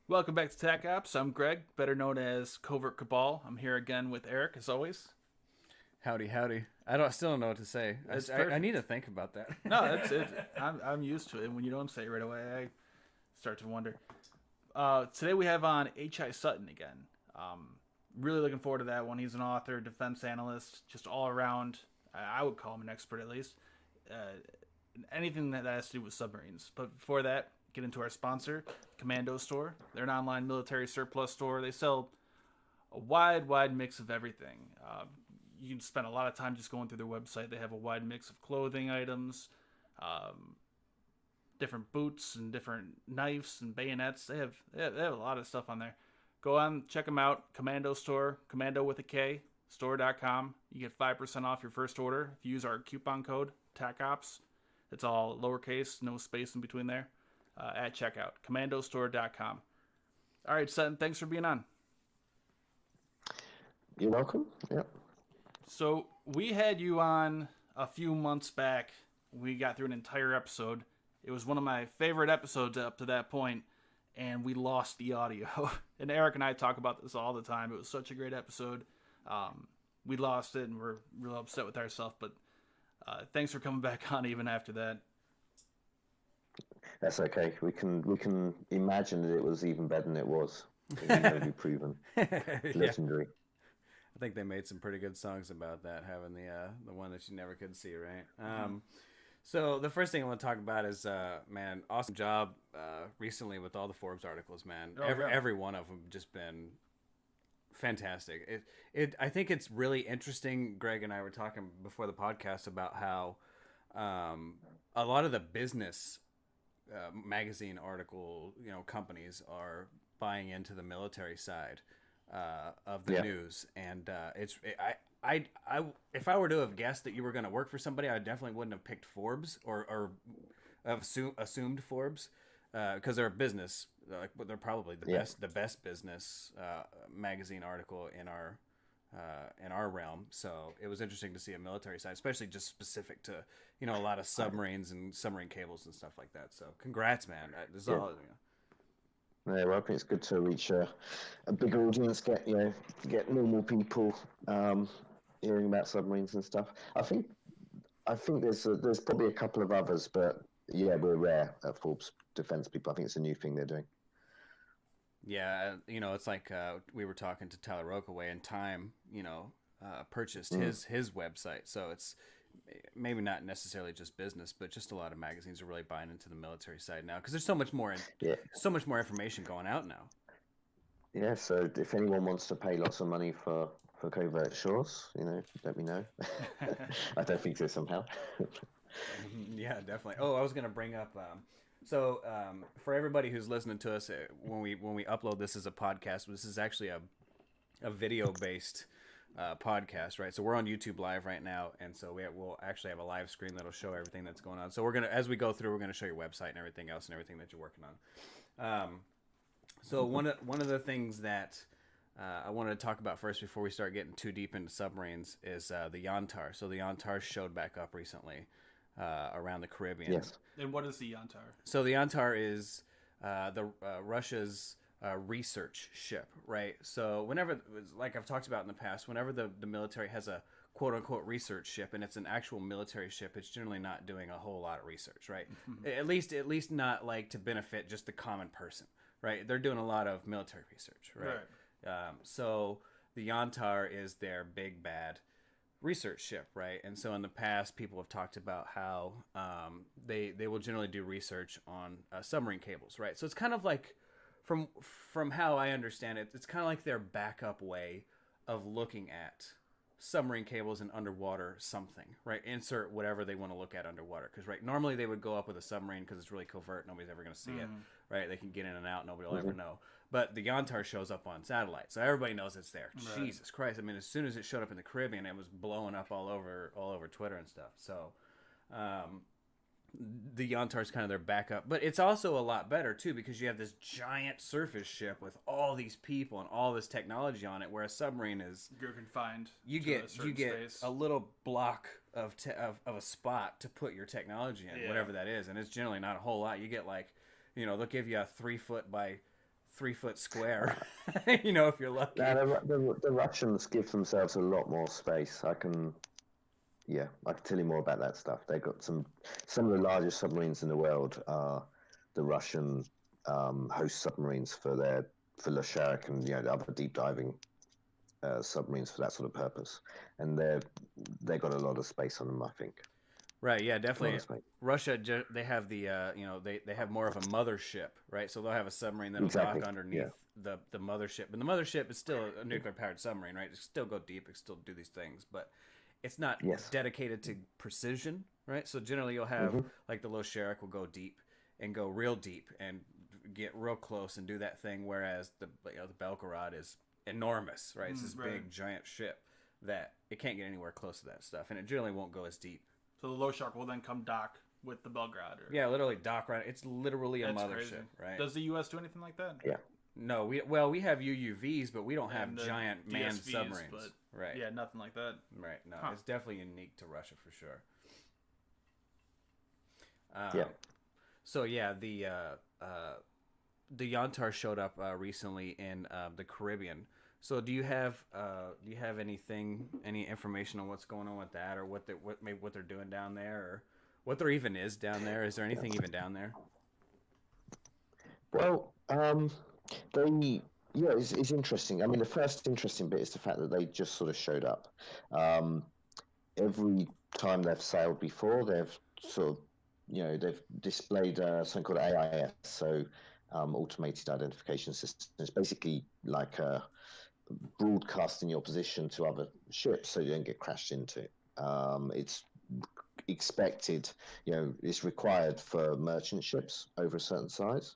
Welcome back to Tac Ops. I'm Greg, better known as Covert Cabal. I'm here again with Eric, as always. Howdy, howdy. Still don't know what to say. That's I need perfect. to think about that. No, that's it. I'm used to it. When you don't say it right away, I start to wonder. Today we have on H I Sutton again. Um, really looking forward to that one. He's an author, defense analyst, just all around. I would call him an expert at least. Uh, Anything that has to do with submarines. But before that, get into our sponsor, Commando Store. They're an online military surplus store. They sell a wide mix of everything. You can spend a lot of time just going through their website. They have a wide mix of clothing items, um, different boots and different knives and bayonets. They have a lot of stuff on there. Go on, check them out. Commando Store, Commando with a K, store.com. You get 5% off your first order if you use our coupon code TACOPS. It's all lowercase, no space in between there. At checkout, commandostore.com. All right, Sutton, thanks for being on. You're welcome. Yep. So we had you on a few months back. We got through an entire episode. It was one of my favorite episodes up to that point, and we lost the audio. And Eric and I talk about this all the time. It was such a great episode. We lost it, and we're real upset with ourselves. But thanks for coming back on even after that. That's okay. We can imagine that it was even better than it was. It can only be proven. Yeah. Legendary. I think they made some pretty good songs about that, having the one that you never could see, right? So the first thing I want to talk about is, man, awesome job recently with all the Forbes articles, man. Oh, Every one of them just been fantastic. I think it's really interesting. Greg and I were talking before the podcast about how a lot of the business magazine article, companies are buying into the military side of the news, and if I were to have guessed that you were going to work for somebody, I definitely wouldn't have picked Forbes or assumed Forbes because they're a business. They're probably the best business magazine article in our realm. So it was interesting to see a military side, especially just specific to a lot of submarines and submarine cables and stuff like that. So congrats, man. This is all. Yeah, well, I think it's good to reach a bigger audience, get normal people hearing about submarines and stuff. I think there's probably a couple of others, but yeah, we're rare at Forbes Defense people. I think it's a new thing they're doing. Yeah, it's like we were talking to Tyler Rockaway, and Time, purchased his website. So it's maybe not necessarily just business, but just a lot of magazines are really buying into the military side now because there's so much more information going out now. Yeah, so if anyone wants to pay lots of money for covert shores, let me know. I don't think so somehow. Yeah, definitely. Oh, I was gonna bring up. For everybody who's listening to us, when we upload this as a podcast, this is actually a video based podcast, right? So we're on YouTube Live right now, and so we'll actually have a live screen that'll show everything that's going on. So as we go through, we're gonna show your website and everything else and everything that you're working on. So one of the things that I wanted to talk about first before we start getting too deep into submarines is the Yantar. So the Yantar showed back up recently around the Caribbean. Yes. And what is the Yantar? So the Yantar is Russia's research ship, right? So whenever, like I've talked about in the past, whenever the military has a quote unquote research ship and it's an actual military ship, it's generally not doing a whole lot of research, right? At least not like to benefit just the common person, right? They're doing a lot of military research, right? So the Yantar is their big bad research ship, right? And so in the past, people have talked about how they will generally do research on submarine cables, right? So it's kind of like, from how I understand it, it's kind of like their backup way of looking at submarine cables and underwater something, right? Insert whatever they want to look at underwater, because normally they would go up with a submarine because it's really covert, nobody's ever going to see it, right? They can get in and out, nobody will ever know. But the Yantar shows up on satellite, so everybody knows it's there. Right. Jesus Christ! I mean, as soon as it showed up in the Caribbean, it was blowing up all over Twitter and stuff. So, the Yantar is kind of their backup, but it's also a lot better too because you have this giant surface ship with all these people and all this technology on it, where a submarine is you're confined. You get space. A little block of a spot to put your technology in, whatever that is, and it's generally not a whole lot. You get they'll give you a 3 foot by 3-foot square. If you're lucky. Now, the Russians give themselves a lot more space. I can tell you more about that stuff. They've got some of the largest submarines in the world are the Russian host submarines for Lashkarik and the other deep diving submarines for that sort of purpose, and they've got a lot of space on them, I think. Right, yeah, definitely. Russia, they have the they have more of a mothership, right? So they'll have a submarine that'll dock underneath the mothership, and the mothership is still a nuclear powered submarine, right? It still go deep, it still do these things, but it's not dedicated to precision, right? So generally, you'll have like the Lashkarik will go deep and go real deep and get real close and do that thing, whereas the Belgorod is enormous, right? It's this big giant ship that it can't get anywhere close to that stuff, and it generally won't go as deep. So the Lashkarik will then come dock with the Belgrade. Yeah, literally dock right. It's literally a mothership, crazy. Right? Does the U.S. do anything like that? Yeah. No, we have UUVs, but we don't have giant manned DSVs, submarines. But right. Yeah, nothing like that. Right. No, it's definitely unique to Russia for sure. So yeah, the Yantar showed up recently in the Caribbean. So do you have any information on what's going on with that, or what they're doing down there, or what there even is down there? Is there anything even down there? Well, it's interesting. I mean, the first interesting bit is the fact that they just sort of showed up. Every time they've sailed before, they've sort of, they've displayed something called AIS, so automated identification system. It's basically like broadcasting your position to other ships so you don't get crashed into. It's expected, it's required for merchant ships over a certain size.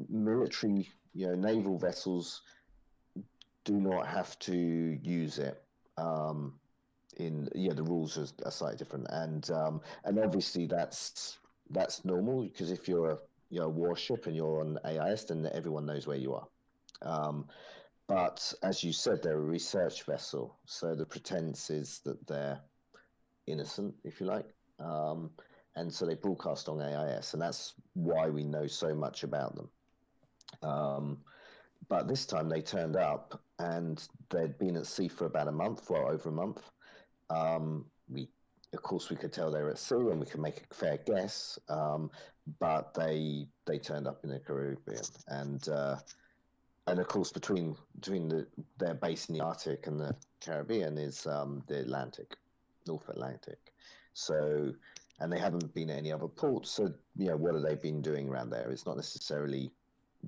Military, naval vessels do not have to use it. The rules are slightly different, and obviously that's normal, because if you're a warship and you're on AIS, then everyone knows where you are. But as you said, they're a research vessel, so the pretense is that they're innocent, if you like. And so they broadcast on AIS, and that's why we know so much about them. But this time they turned up, and they'd been at sea for about a month, over a month. Of course, we could tell they were at sea, and we could make a fair guess. But they turned up in the Caribbean, and of course, between their base in the Arctic and the Caribbean is the Atlantic, North Atlantic. So, and they haven't been at any other ports. So, what have they been doing around there? It's not necessarily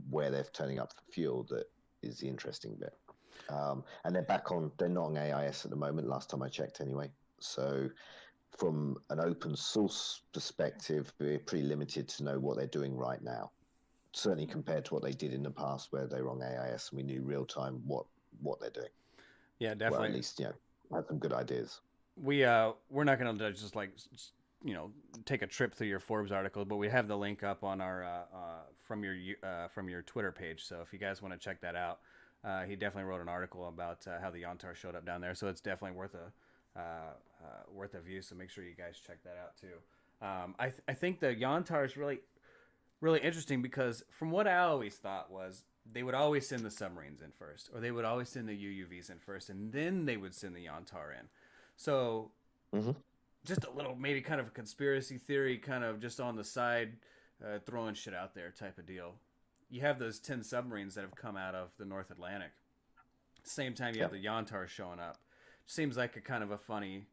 where they're turning up for fuel that is the interesting bit. And they're not on AIS at the moment, last time I checked anyway. So from an open source perspective, we're pretty limited to know what they're doing right now. Certainly compared to what they did in the past, where they were on AIS and we knew real time what they're doing. Yeah, definitely. Well, at least, had some good ideas. We're not going to just take a trip through your Forbes article, but we have the link up on our from your Twitter page. So if you guys want to check that out, he definitely wrote an article about how the Yantar showed up down there. So it's definitely worth a view. So make sure you guys check that out too. I think the Yantar is really, really interesting, because from what I always thought was they would always send the submarines in first, or they would always send the UUVs in first, and then they would send the Yantar in. So just a little, maybe kind of a conspiracy theory, kind of just on the side, throwing shit out there type of deal. You have those 10 submarines that have come out of the North Atlantic. Same time you have the Yantar showing up. Seems like a kind of a funny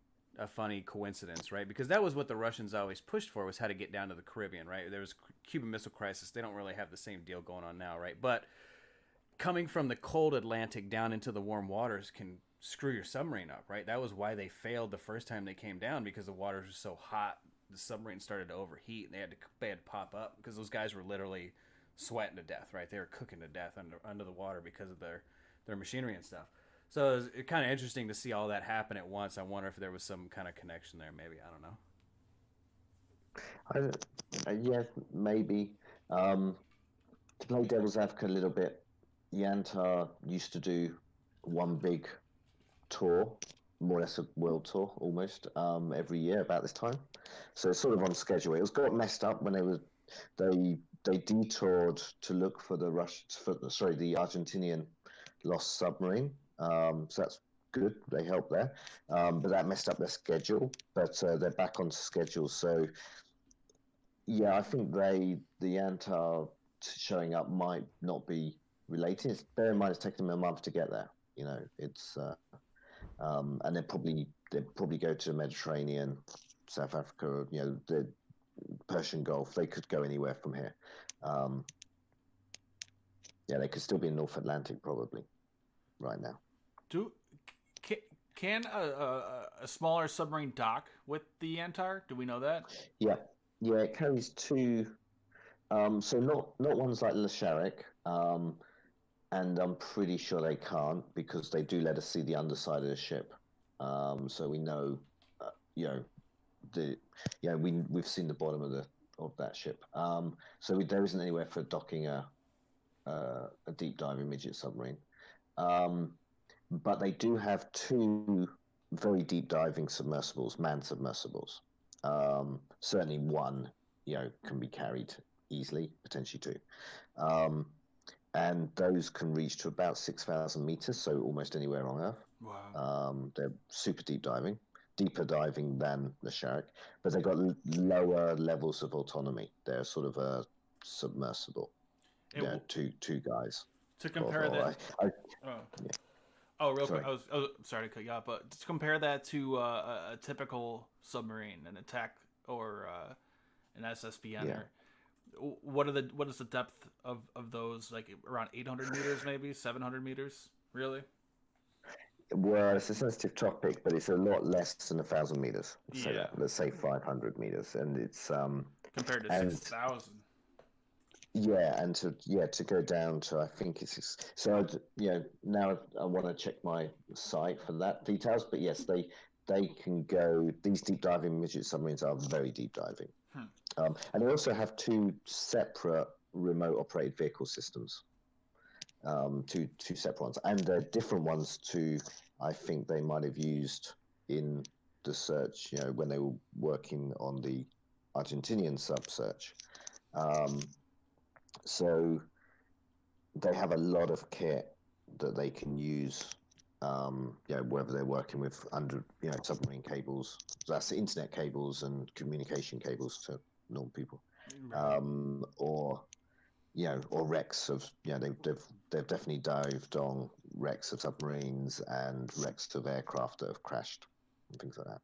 coincidence, right? Because that was what the Russians always pushed for, was how to get down to the Caribbean, right? There was Cuban Missile Crisis. They don't really have the same deal going on now, right? But coming from the cold Atlantic down into the warm waters can screw your submarine up, right? That was why they failed the first time they came down, because the waters were so hot. The submarine started to overheat, and they had to pop up, because those guys were literally sweating to death, right? They were cooking to death under the water because of their machinery and stuff. So it's kind of interesting to see all that happen at once. I wonder if there was some kind of connection there. Maybe, I don't know. Yeah, maybe. To play devil's advocate a little bit, Yantar used to do one big tour, more or less a world tour almost, every year about this time. So it's sort of on schedule. It got messed up when they they detoured to look for the the Argentinian lost submarine. So that's good. They helped there, but that messed up their schedule. But they're back on schedule. So yeah, I think the Yantar showing up might not be related. Bear in mind, it's taken them a month to get there. You know, it's and they'll probably go to the Mediterranean, South Africa. You know, the Persian Gulf. They could go anywhere from here. Yeah, they could still be in North Atlantic probably right now. Do can a smaller submarine dock with the Yantar? Do we know that? Yeah, yeah, it carries two. So not ones like Lasharic, and I'm pretty sure they can't because they do let us see the underside of the ship. So we know, you know, we've seen the bottom of that ship. So there isn't anywhere for docking a deep diving midget submarine. But they do have two very deep diving submersibles, manned submersibles. Certainly one, can be carried easily, potentially two. And those can reach to about 6,000 meters, so almost anywhere on Earth. Wow. They're super deep diving, deeper diving than the Shark, but they've got lower levels of autonomy. They're sort of a submersible. And Two guys. to compare that. I, Oh. yeah. Oh, real Sorry. quick. I was sorry to cut you off, but to compare that to a typical submarine, an attack or an SSBN, Yeah. or what is the depth of those? Like around 800 meters, maybe 700 meters. Really? Well, it's a sensitive topic, but it's a lot less than 1,000 meters. Let's say Yeah. that. Let's say 500 meters, and it's Compared to and 6,000. yeah, and to go down to I think it's so now I want to check my site for that details, but yes, they can go. These deep diving midget submarines are very deep diving, and they also have two separate remote operated vehicle systems. Two separate ones, and they're different ones to I think they might have used in the search. When they were working on the Argentinian sub search. So they have a lot of kit that they can use. Whether they're working with submarine cables, that's internet cables and communication cables to normal people, Right. or wrecks of they've definitely dived on wrecks of submarines and wrecks of aircraft that have crashed and things like that.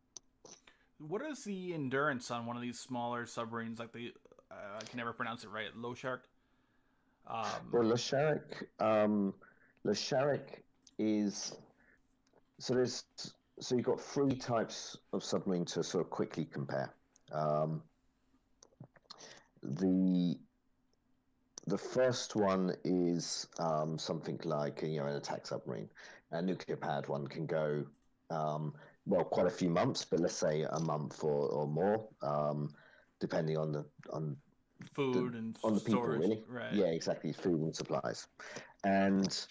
What is the endurance on one of these smaller submarines? Like I can never pronounce it right. Low Shark. Well, Lasharic is so you've got three types of submarine to sort of quickly compare. The first one is something like an attack submarine. A nuclear powered one can go quite a few months, but let's say a month or more, depending on Food and on the people, storage. really. Right. Yeah, exactly. Food and supplies, and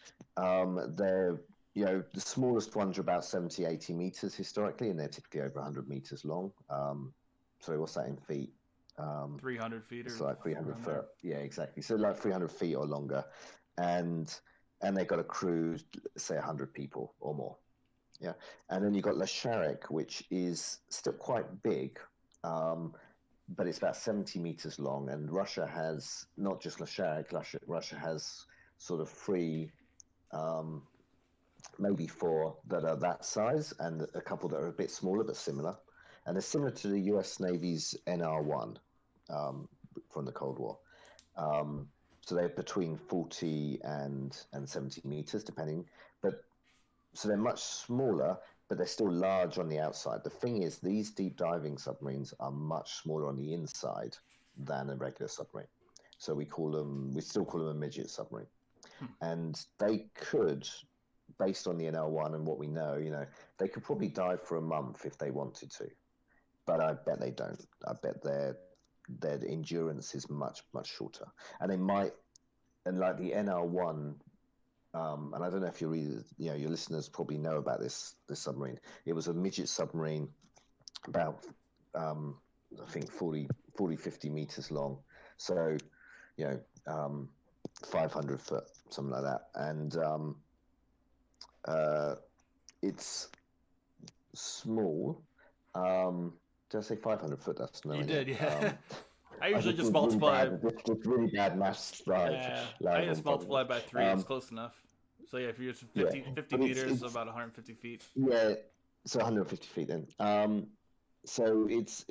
they're the smallest ones are about 70, 80 meters historically, and they're typically over 100 meters long. Sorry, what's that in feet? 300 feet or it's like 300 around foot. there. Yeah, exactly. So like 300 feet or longer, and they've got a crew, say 100 people or more. Yeah, and then you've got Lasharic, which is still quite big, but it's about 70 meters long. And Russia has not just Lasharic. Russia has sort of three, maybe four that are that size, and a couple that are a bit smaller but similar. And they're similar to the U.S. Navy's NR-1 from the Cold War. So they're between 40 and 70 meters, depending. So they're much smaller, but they're still large on the outside. The thing is, these deep diving submarines are much smaller on the inside than a regular submarine. So we still call them a midget submarine. And they could, based on the NL1 and what we know, they could probably dive for a month if they wanted to. But I bet they don't. I bet their endurance is much, much shorter. And they might, and like the NL1, and I don't know if your readers, your listeners probably know about this submarine. It was a midget submarine, about I think 40, 50 meters long. So, you know, 500 foot, something like that, and it's small. Did I say 500 foot? That's nowhere You near. did, yeah. I I usually just just did really multiply. bad, just really bad maths I live on just multiply by 3. podcast. It's close enough. So yeah, if you're just Yeah, 50 but meters, so it's about 150 feet. yeah, so 150 feet then. So it's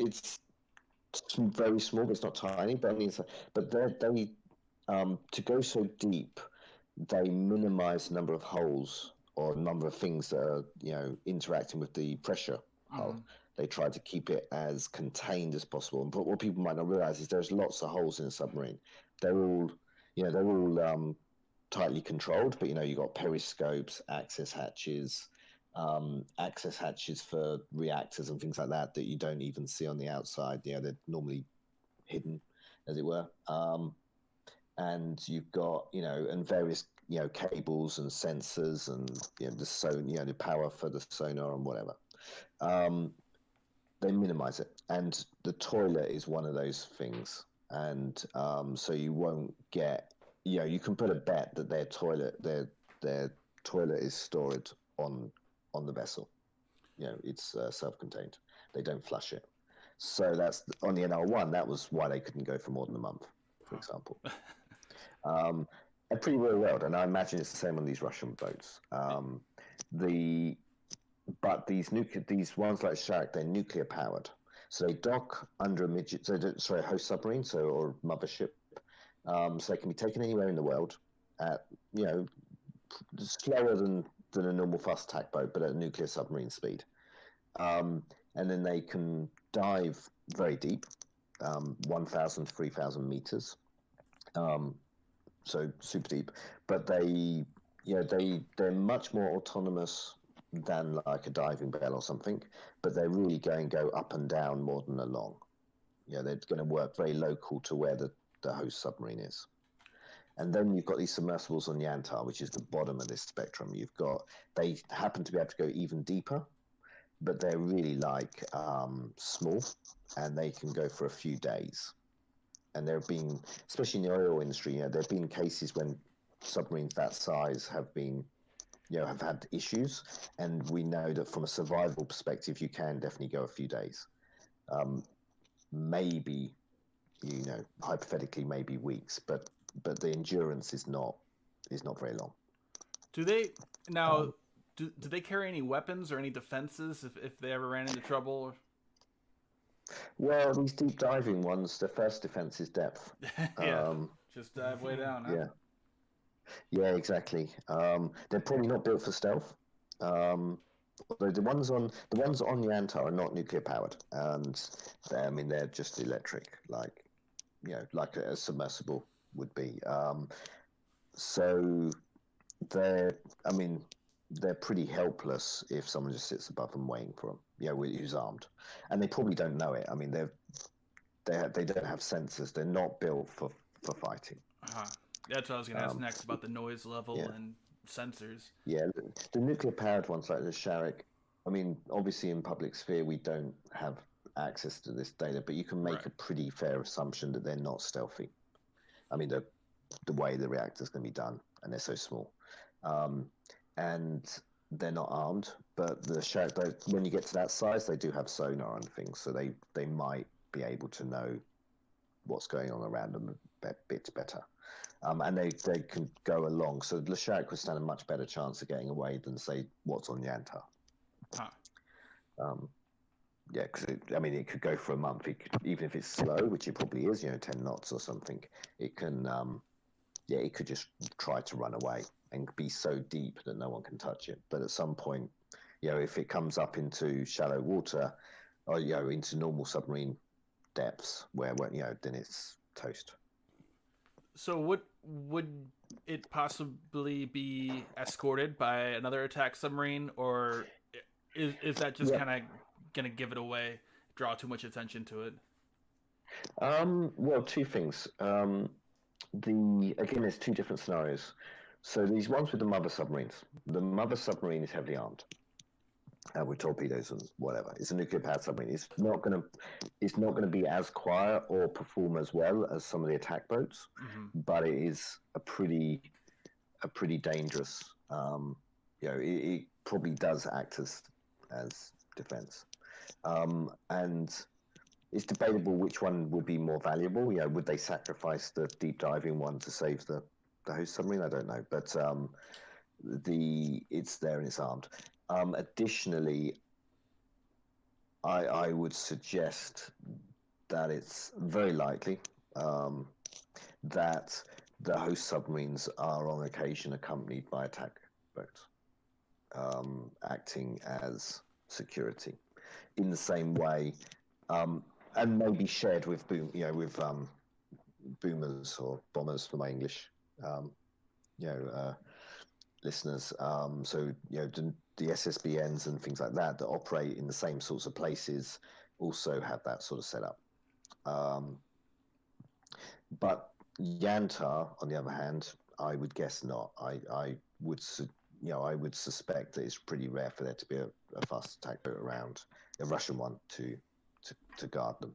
very small, but it's not tiny. But I mean, but they to go so deep, they minimize the number of holes or number of things that are interacting with the pressure hull. They try to keep it as contained as possible. But what people might not realize is there's lots of holes in a submarine. They're all tightly controlled, but you've got periscopes, access hatches for reactors and things like that you don't even see on the outside. They're normally hidden, as it were. And you've got and various cables and sensors and the power for the sonar and whatever. They minimize it, and the toilet is one of those things. And so you won't get you can put a bet that their toilet is stored on the vessel. It's self-contained. They don't flush it. So that's on the NR1. That was why they couldn't go for more than a month, for example. A pretty real world, and I imagine it's the same on these Russian boats. But these ones like Shark, they're nuclear powered, so they dock under a midget. Sorry, host submarine, or mothership, so they can be taken anywhere in the world at slower than a normal fast attack boat, but at nuclear submarine speed. And then they can dive very deep, 1,000 to 3,000 meters. So super deep, but they're much more autonomous than like a diving bell or something, but they're really go up and down more than along. They're going to work very local to where the host submarine is. And then you've got these submersibles on Yantar, which is the bottom of this spectrum. They happen to be able to go even deeper, but they're really like small, and they can go for a few days. And there have been, especially in the oil industry, there have been cases when submarines that size have been, have had issues, and we know that from a survival perspective, you can definitely go a few days. Maybe, hypothetically, maybe weeks, but the endurance is not very long. Do they now? Do they carry any weapons or any defenses if they ever ran into trouble? Well, these deep diving ones, the first defense is depth. Yeah, just dive way down. Huh? Yeah, exactly. They're probably not built for stealth. Although the ones on Yantar are not nuclear powered, and they're just electric, like a submersible would be. So they're pretty helpless if someone just sits above them waiting for them. Who's armed, and they probably don't know it. They don't have sensors. They're not built for fighting. That's what I was going to ask next about the noise level and sensors. Yeah, the nuclear powered ones like the Shark. Obviously in public sphere we don't have access to this data, but you can make a pretty fair assumption that they're not stealthy. The way the reactor's going to be done, and they're so small, and they're not armed. But the Shark, when you get to that size, they do have sonar and things, so they might be able to know what's going on around them a bit better. And they can go along. So the Shark would stand a much better chance of getting away than, say, what's on Yantar. Because it could go for a month. Even if it's slow, which it probably is, 10 knots or something, it can, it could just try to run away and be so deep that no one can touch it. But at some point, if it comes up into shallow water or, into normal submarine depths where then it's toast. So would it possibly be escorted by another attack submarine, or is that just kind of gonna give it away, draw too much attention to it? Well, two things. Again, there's two different scenarios. So these ones with the mother submarines. The mother submarine is heavily armed. with torpedoes and whatever. It's a nuclear powered submarine. It's not gonna be as quiet or perform as well as some of the attack boats, but it is a pretty dangerous. It probably does act as defense, and it's debatable which one would be more valuable. Would they sacrifice the deep diving one to save the host submarine? I don't know, but it's there and it's armed. Additionally, I would suggest that it's very likely that the host submarines are on occasion accompanied by attack boats, acting as security in the same way, and maybe shared with boomers or bombers for my English listeners. So the SSBNs and things like that operate in the same sorts of places also have that sort of setup. But Yantar, on the other hand, I would guess not. I would suspect that it's pretty rare for there to be a fast attack boat around, a Russian one to guard them.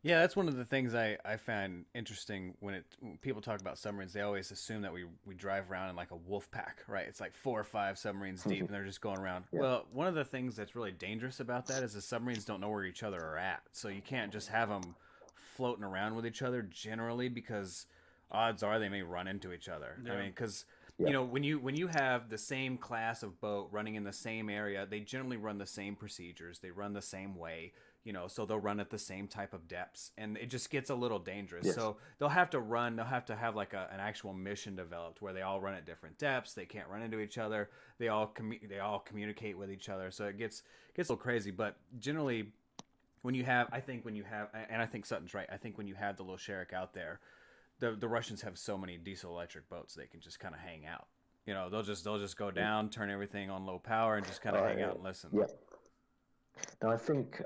Yeah, that's one of the things I find interesting when people talk about submarines. They always assume that we drive around in like a wolf pack, right? It's like 4 or 5 submarines deep, and they're just going around. Yeah. Well, one of the things that's really dangerous about that is the submarines don't know where each other are at, so you can't just have them floating around with each other generally, because odds are they may run into each other. Yeah. I mean, because when you have the same class of boat running in the same area, they generally run the same procedures. They run the same way. So they'll run at the same type of depths, and it just gets a little dangerous. Yes. So they'll have to have like an actual mission developed where they all run at different depths. They can't run into each other. They all communicate with each other. So it gets a little crazy. But generally, and I think Sutton's right. I think when you have the little Sherrick out there, the Russians have so many diesel electric boats they can just kind of hang out. They'll just go down, turn everything on low power, and just kind of hang out and listen. Yeah. Now, I think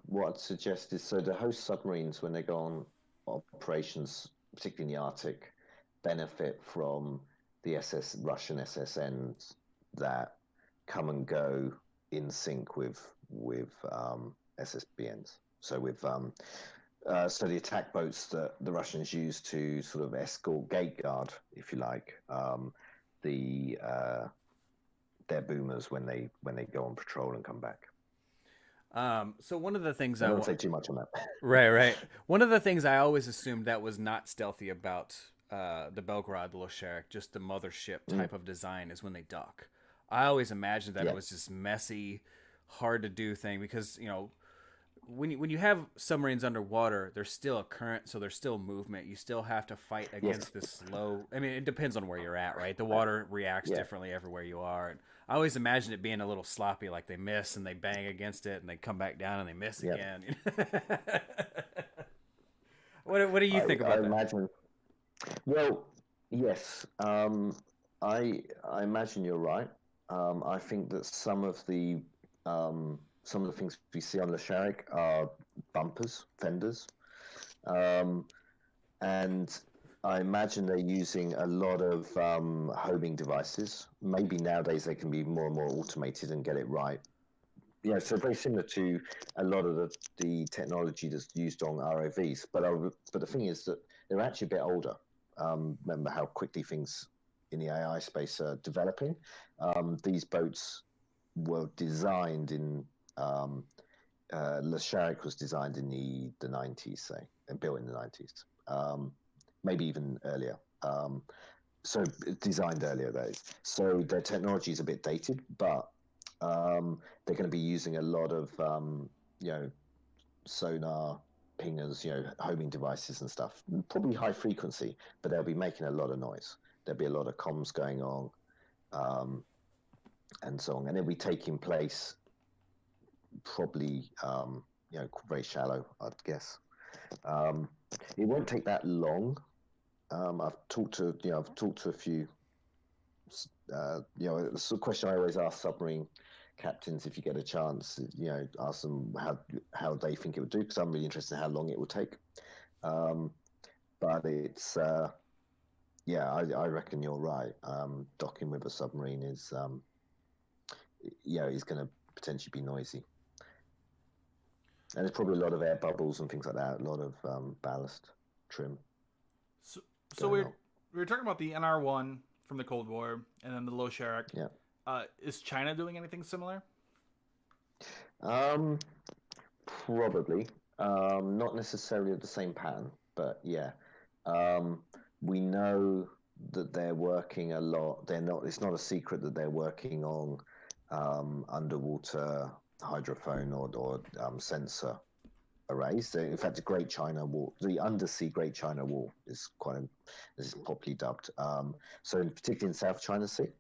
what I'd suggest is, so the host submarines, when they go on operations, particularly in the Arctic, benefit from the Russian SSNs that come and go in sync with SSBNs. So so the attack boats that the Russians use to sort of escort, gate guard, if you like, their boomers when they go on patrol and come back. So one of the things I won't say too much on that. Right. One of the things I always assumed that was not stealthy about the Belgorod, the Losharek, just the mothership type of design, is when they dock. I always imagined that it was this messy, hard to do thing, because when you have submarines underwater, there's still a current, so there's still movement. You still have to fight against this slow. I mean, it depends on where you're at, right? The water reacts differently everywhere you are. And I always imagined it being a little sloppy, like they miss and they bang against it and they come back down and they miss again. What do you think about that? Imagine. Well, yes, I imagine you're right. I think that some of the things we see on the Sherrick are bumpers, fenders, and I imagine they're using a lot of homing devices. Maybe nowadays they can be more and more automated and get it right. So very similar to a lot of the technology that's used on ROVs. But the thing is that they're actually a bit older. Remember how quickly things in the AI space are developing. These boats were designed in Le Sherrick was designed in the 90s, say, and built in the 90s. Maybe even earlier. So designed earlier, that is. So their technology is a bit dated, but they're going to be using a lot of sonar, pingers, homing devices and stuff. Probably high frequency, but they'll be making a lot of noise. There'll be a lot of comms going on, and so on, and they'll be taking place probably very shallow, I'd guess. It won't take that long. I've talked to a few. It's a question I always ask submarine captains if you get a chance. Ask them how they think it would do, because I'm really interested in how long it will take. But it's I reckon you're right. Docking with a submarine is is going to potentially be noisy. And there's probably a lot of air bubbles and things like that, a lot of ballast trim. So we were talking about the NR-1 from the Cold War, and then the Low Sharak. Yeah. Is China doing anything similar? Probably. Not necessarily of the same pattern, but yeah. We know that they're working a lot. It's not a secret that they're working on underwater hydrophone or sensor arrays. In fact, the Great China Wall, the undersea Great China Wall, is properly dubbed. So, particularly in South China Sea,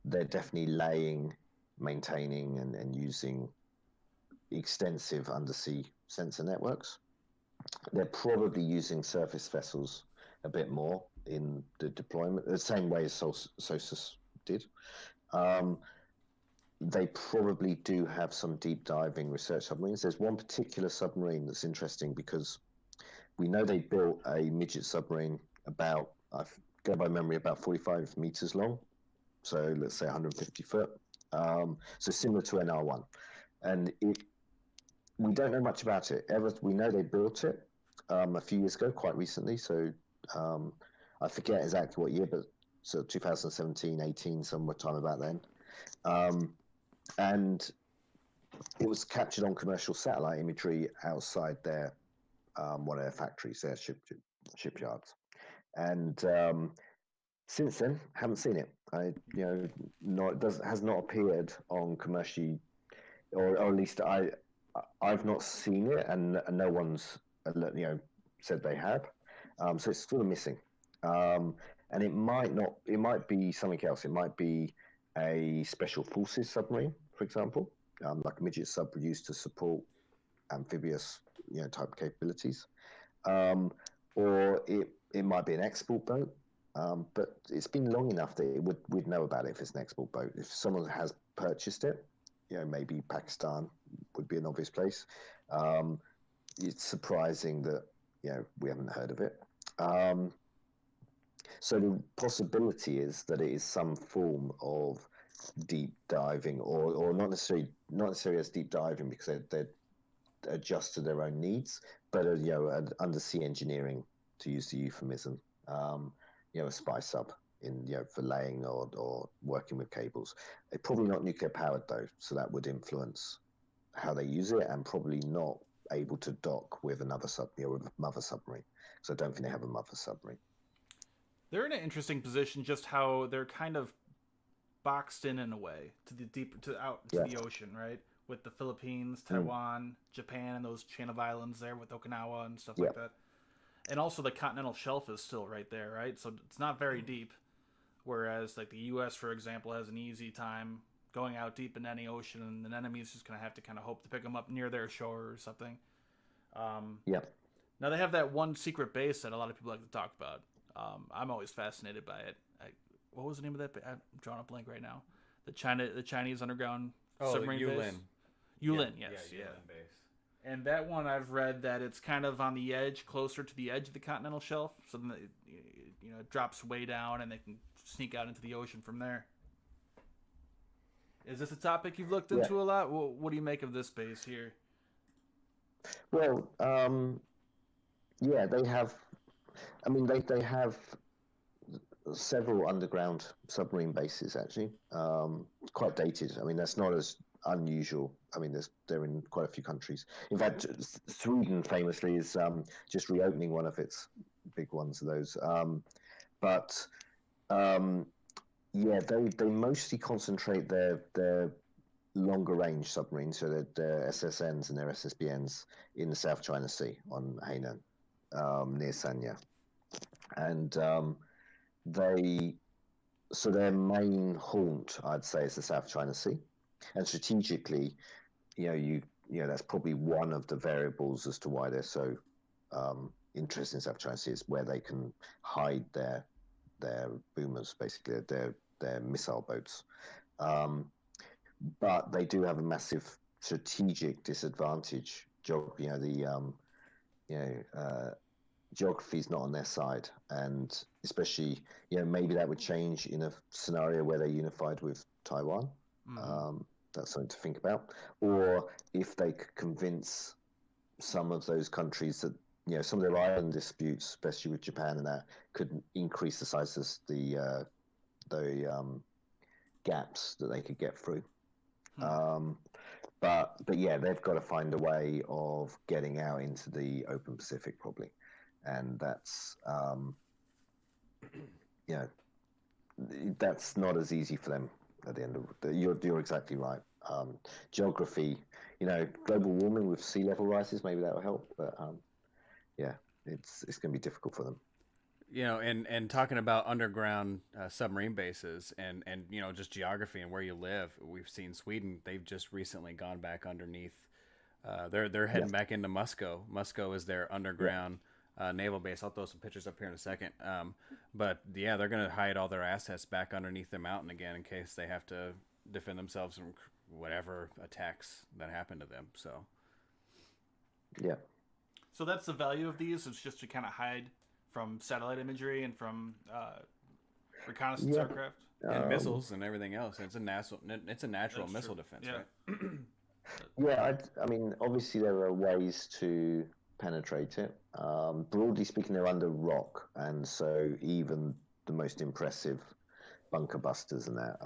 they're definitely maintaining, and using extensive undersea sensor networks. They're probably using surface vessels a bit more in the deployment, the same way as SOSUS did. They probably do have some deep diving research submarines. There's one particular submarine that's interesting because we know they built a midget submarine about, I go by memory, about 45 meters long. So let's say 150 foot. So similar to NR-1. And we don't know much about it. We know they built it a few years ago, quite recently. So I forget exactly what year, but so 2017, 18, somewhere time about then. And it was captured on commercial satellite imagery outside their one of their factories, their shipyards. And since then, haven't seen it. Has not appeared on commercially, or at least I've not seen it, and no one's said they have. So it's sort of missing. And it might be something else. It might be a special forces submarine, for example, like a midget sub used to support amphibious, type capabilities, or it might be an export boat. But it's been long enough that we'd know about it if it's an export boat. If someone has purchased it, maybe Pakistan would be an obvious place. It's surprising that we haven't heard of it. So the possibility is that it is some form of deep diving, or not necessarily as deep diving because they adjust to their own needs, but an undersea engineering, to use the euphemism, a spy sub for laying or working with cables. Probably not nuclear powered though, so that would influence how they use it, and probably not able to dock with another with a mother submarine. So I don't think they have a mother submarine. They're in an interesting position, just how they're kind of boxed in a way to the the ocean, right? With the Philippines, Taiwan, Japan, and those chain of islands there with Okinawa and stuff like that. And also the continental shelf is still right there, right? So it's not very deep. Whereas like the U.S., for example, has an easy time going out deep in any ocean, and an enemy's just going to have to kind of hope to pick them up near their shore or something. Now they have that one secret base that a lot of people like to talk about. I'm always fascinated by it. What was the name of that? I'm drawing a blank right now. The Chinese underground submarine base. Yulin, yes, yeah. Yulin base. And that one, I've read that it's kind of on the edge, closer to the edge of the continental shelf, so then it drops way down, and they can sneak out into the ocean from there. Is this a topic you've looked into a lot? What do you make of this base here? Well, they have. I mean, they have several underground submarine bases, actually. Quite dated. I mean, that's not as unusual. I mean, they're in quite a few countries. In fact, Sweden famously is just reopening one of its big ones of those. They mostly concentrate their longer range submarines, so their SSNs and their SSBNs in the South China Sea on Hainan, near Sanya. And their main haunt, I'd say, is the South China Sea. And strategically, that's probably one of the variables as to why they're so interested in South China Sea, is where they can hide their boomers, basically their missile boats. But they do have a massive strategic disadvantage. Geography is not on their side, and especially maybe that would change in a scenario where they're unified with Taiwan. Mm-hmm. That's something to think about. Or if they could convince some of those countries that some of their island disputes, especially with Japan and that, could increase the size of the gaps that they could get through. Hmm. But yeah, they've got to find a way of getting out into the open Pacific probably, and that's you know that's not as easy for them at the end of the. You're exactly right. Geography, global warming with sea level rises, maybe that will help, but yeah, it's going to be difficult for them. And talking about underground submarine bases and just geography and where you live, we've seen Sweden. They've just recently gone back underneath. They're Yeah, heading back into Musco. Musco is their yeah, underground naval base. I'll throw some pictures up here in a second. But yeah, they're going to hide all their assets back underneath the mountain again in case they have to defend themselves from whatever attacks that happen to them. So yeah. So that's the value of these. It's just to kind of hide from satellite imagery and from reconnaissance Yeah. aircraft. and Um, missiles and everything else. It's a natural That's missile true. defense, Yeah. right? yeah, I mean, obviously there are ways to penetrate it. Broadly speaking, they're under rock, and so even the most impressive bunker busters and that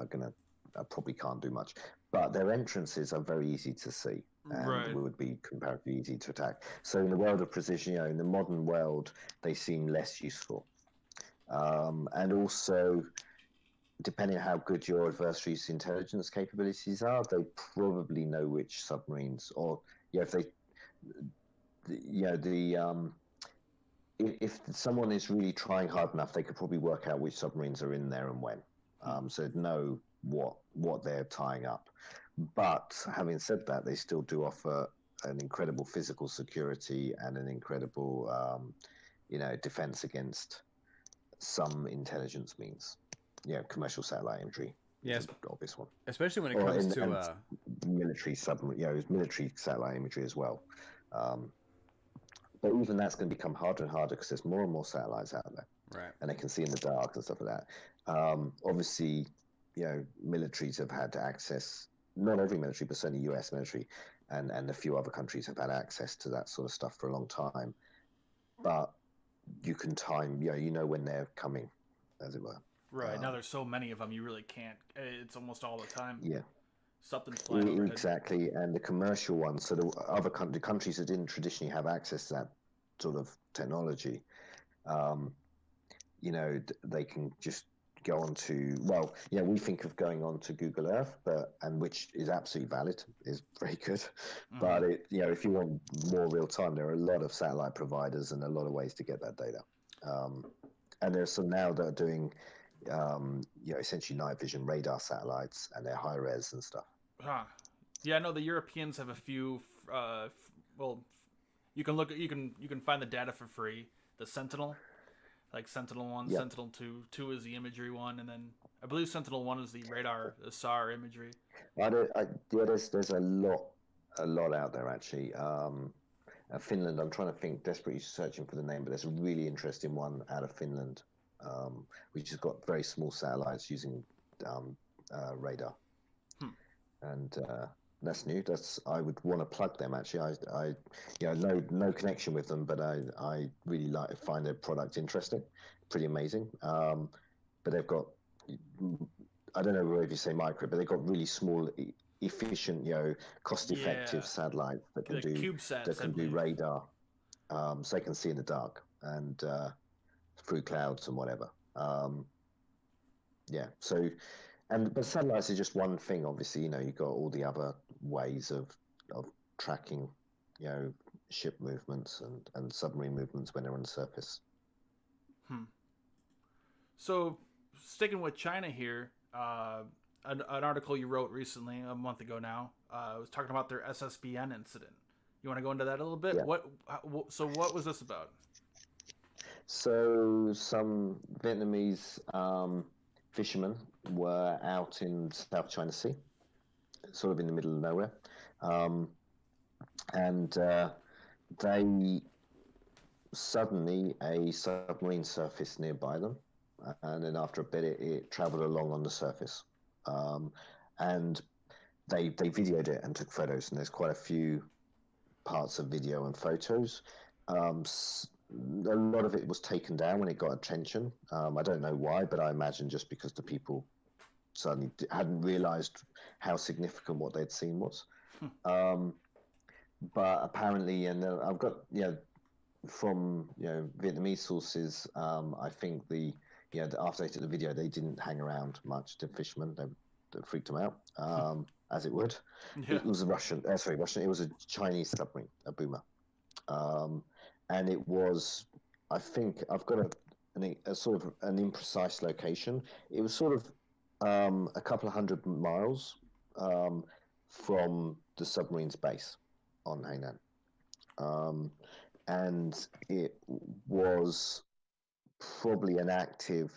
probably can't do much. But their entrances are very easy to see and Right. would be comparatively easy to attack. So in the world of precision, in the modern world, they seem less useful. And also, depending on how good your adversary's intelligence capabilities are, they probably know which submarines, or if they, the if someone is really trying hard enough, they could probably work out which submarines are in there and when. Hmm. So they'd know what they're tying up. But having said that, they still do offer an incredible physical security and an incredible, defense against some intelligence means. Commercial satellite imagery is Yes, an obvious one, especially when it or comes to and military submarine, military satellite imagery as well. Um, but even that's going to become harder and harder because there's more and more satellites out there, right. and they can see in the dark and stuff like that. Obviously, militaries have had access. Not every military, but certainly U.S. military, and a few other countries have had access to that sort of stuff for a long time. But you can time, when they're coming, as it were. Right. Now Um, there's so many of them, you really can't. It's almost all the time. yeah, Something's flying overhead. exactly. And the commercial ones, so the countries that didn't traditionally have access to that sort of technology, um, they can just go on to, well, we think of going on to Google Earth, and which is absolutely valid, is very good. Mm-hmm. But if you want more real time, there are a lot of satellite providers and a lot of ways to get that data. And there's some now that are doing, essentially night vision radar satellites, and they're high res and stuff. Huh. Yeah, no, the Europeans have a few. Well, you can look. You can find the data for free. The Sentinel, like Sentinel One, Yeah, Sentinel Two. Two is the imagery one, and then I believe Sentinel One is the radar, the SAR imagery. there's a lot out there actually. Finland, I'm trying to think, desperately searching for the name, but there's a really interesting one out of Finland, which has got very small satellites using radar, Hmm. and that's new. I would want to plug them actually. No connection with them, but I really find their product interesting, pretty amazing. But they've got, I don't know if you say micro, but they've got really small, efficient, cost-effective Yeah, satellites that can the do CubeSats, I believe. radar, so they can see in the dark and through clouds and whatever. Yeah. So, but satellites are just one thing. Obviously, you've got all the other ways of tracking, you know, ship movements and submarine movements when they're on the surface. Hmm. So, sticking with China here, an article you wrote recently, a month ago now, was talking about their SSBN incident. You want to go into that a little bit? Yeah. So what was this about? So some Vietnamese fishermen were out in South China Sea, sort of in the middle of nowhere, um, and they suddenly a submarine surfaced nearby them, and then after a bit, it travelled along on the surface. and they videoed it and took photos, and there's quite a few parts of video and photos. A lot of it was taken down when it got attention. I don't know why, but I imagine just because the people suddenly hadn't realized how significant what they'd seen was. But apparently, and I've got from Vietnamese sources, I think after they took the video, they didn't hang around much. The fishermen, they freaked them out, as it would. Yeah. It was a Russian. It was a Chinese submarine, a boomer, and it was. I think I've got a sort of an imprecise location. It was sort of a couple of 100 miles from the submarine's base on Hainan. And it was probably an active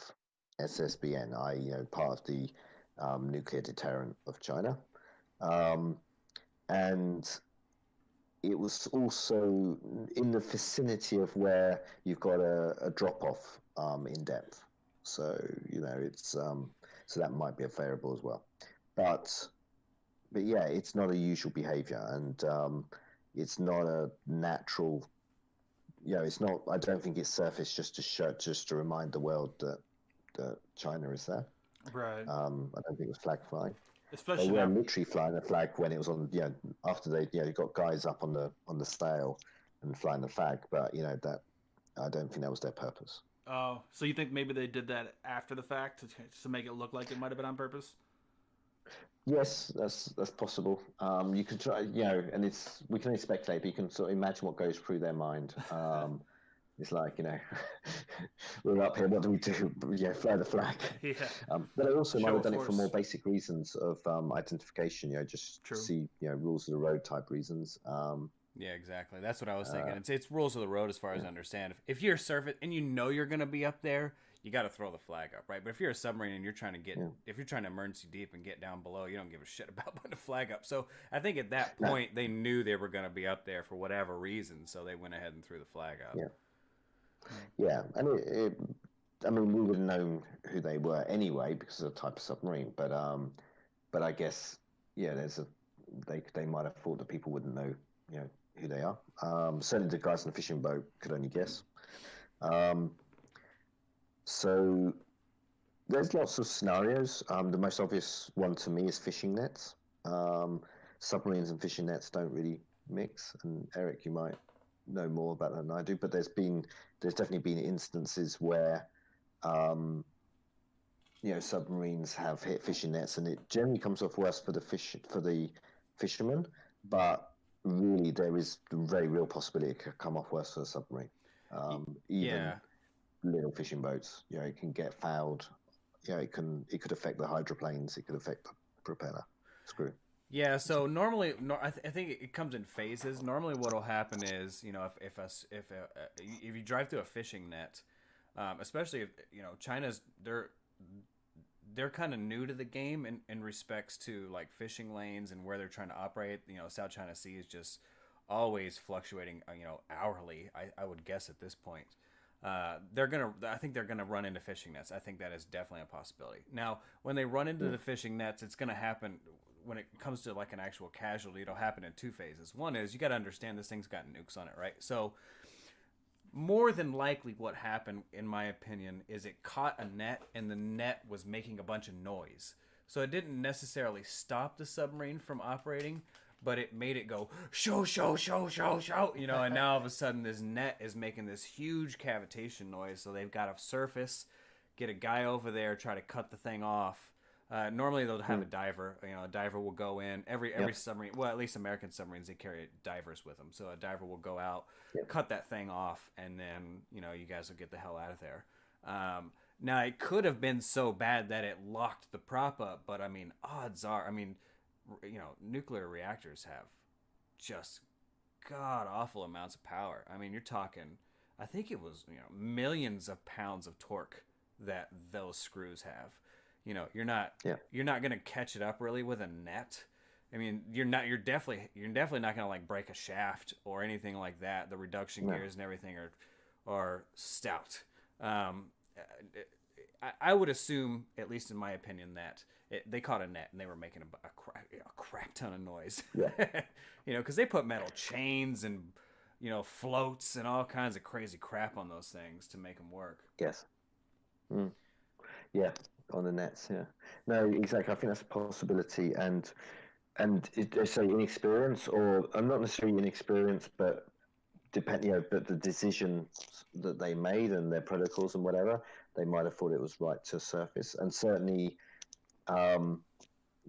SSBN, i.e., part of the nuclear deterrent of China. And it was also in the vicinity of where you've got a drop-off in depth. So, it's so that might be a variable as well. But yeah, it's not a usual behavior, and it's not a natural. It's not. I don't think it's surfaced just to remind the world that China is there. Right. I don't think it was flag flying. Especially they were now. literally flying a flag when it was on. After they got guys up on the sail and flying the flag, but that I don't think that was their purpose. Oh, so you think maybe they did that after the fact to make it look like it might have been on purpose? Yes, that's possible. You could try, and we can only speculate, but you can sort of imagine what goes through their mind. It's like, we're up here. What do we do? Fly the flag. Yeah. But I also might have done it for force. more basic reasons of identification. Just True. see, rules of the road type reasons. Yeah, exactly. That's what I was thinking. It's rules of the road as far as I understand. If you're surfing and you're going to be up there, you got to throw the flag up, right? But if you're a submarine and you're trying to if you're trying to emergency deep and get down below, you don't give a shit about putting a flag up. So I think at that point they knew they were going to be up there for whatever reason, so they went ahead and threw the flag up. Yeah, and I mean, we would have known who they were anyway because of the type of submarine. But I guess they might have thought that people wouldn't know who they are. Certainly the guys in the fishing boat could only guess. So there's lots of scenarios. The most obvious one to me is fishing nets. Submarines and fishing nets don't really mix. And Eric, you might know more about that than I do. But there's definitely been instances where submarines have hit fishing nets, and it generally comes off worse for the fishermen. But really, there is a very real possibility it could come off worse for the submarine. Even little fishing boats, it can get fouled. It could affect the hydroplanes. It could affect the propeller screw. Yeah, so normally, I think it comes in phases. Normally, what will happen is, if you drive through a fishing net, especially if China's they're kind of new to the game in respects to like fishing lanes and where they're trying to operate. South China Sea is just always fluctuating, hourly. I would guess at this point. I think they're gonna run into fishing nets. I think that is definitely a possibility. Now, when they run into the fishing nets, it's gonna happen when it comes to like an actual casualty. It'll happen in two phases. One is you got to understand this thing's got nukes on it, right? So more than likely what happened, in my opinion, is it caught a net and the net was making a bunch of noise. So it didn't necessarily stop the submarine from operating, but it made it go show, and now all of a sudden this net is making this huge cavitation noise. So they've got to surface, get a guy over there, try to cut the thing off. Normally they'll have a diver. A diver will go in. Every submarine, well, at least American submarines, they carry divers with them. So a diver will go out, cut that thing off, and then you guys will get the hell out of there. Now it could have been so bad that it locked the prop up, but I mean, odds are, nuclear reactors have just god awful amounts of power. I mean, you're talking, I think it was millions of pounds of torque that those screws have. You're not going to catch it up really with a net. I mean, you're definitely not going to like break a shaft or anything like that. The reduction gears and everything are stout. I would assume, at least in my opinion, that they caught a net and they were making a crap ton of noise. Yeah. Because they put metal chains and floats and all kinds of crazy crap on those things to make them work. Yes. Mm. Yeah, on the nets. Yeah. No, exactly. I think that's a possibility, and they say inexperience, or I'm not necessarily inexperienced, but but the decisions that they made and their protocols and whatever, they might have thought it was right to surface, and certainly.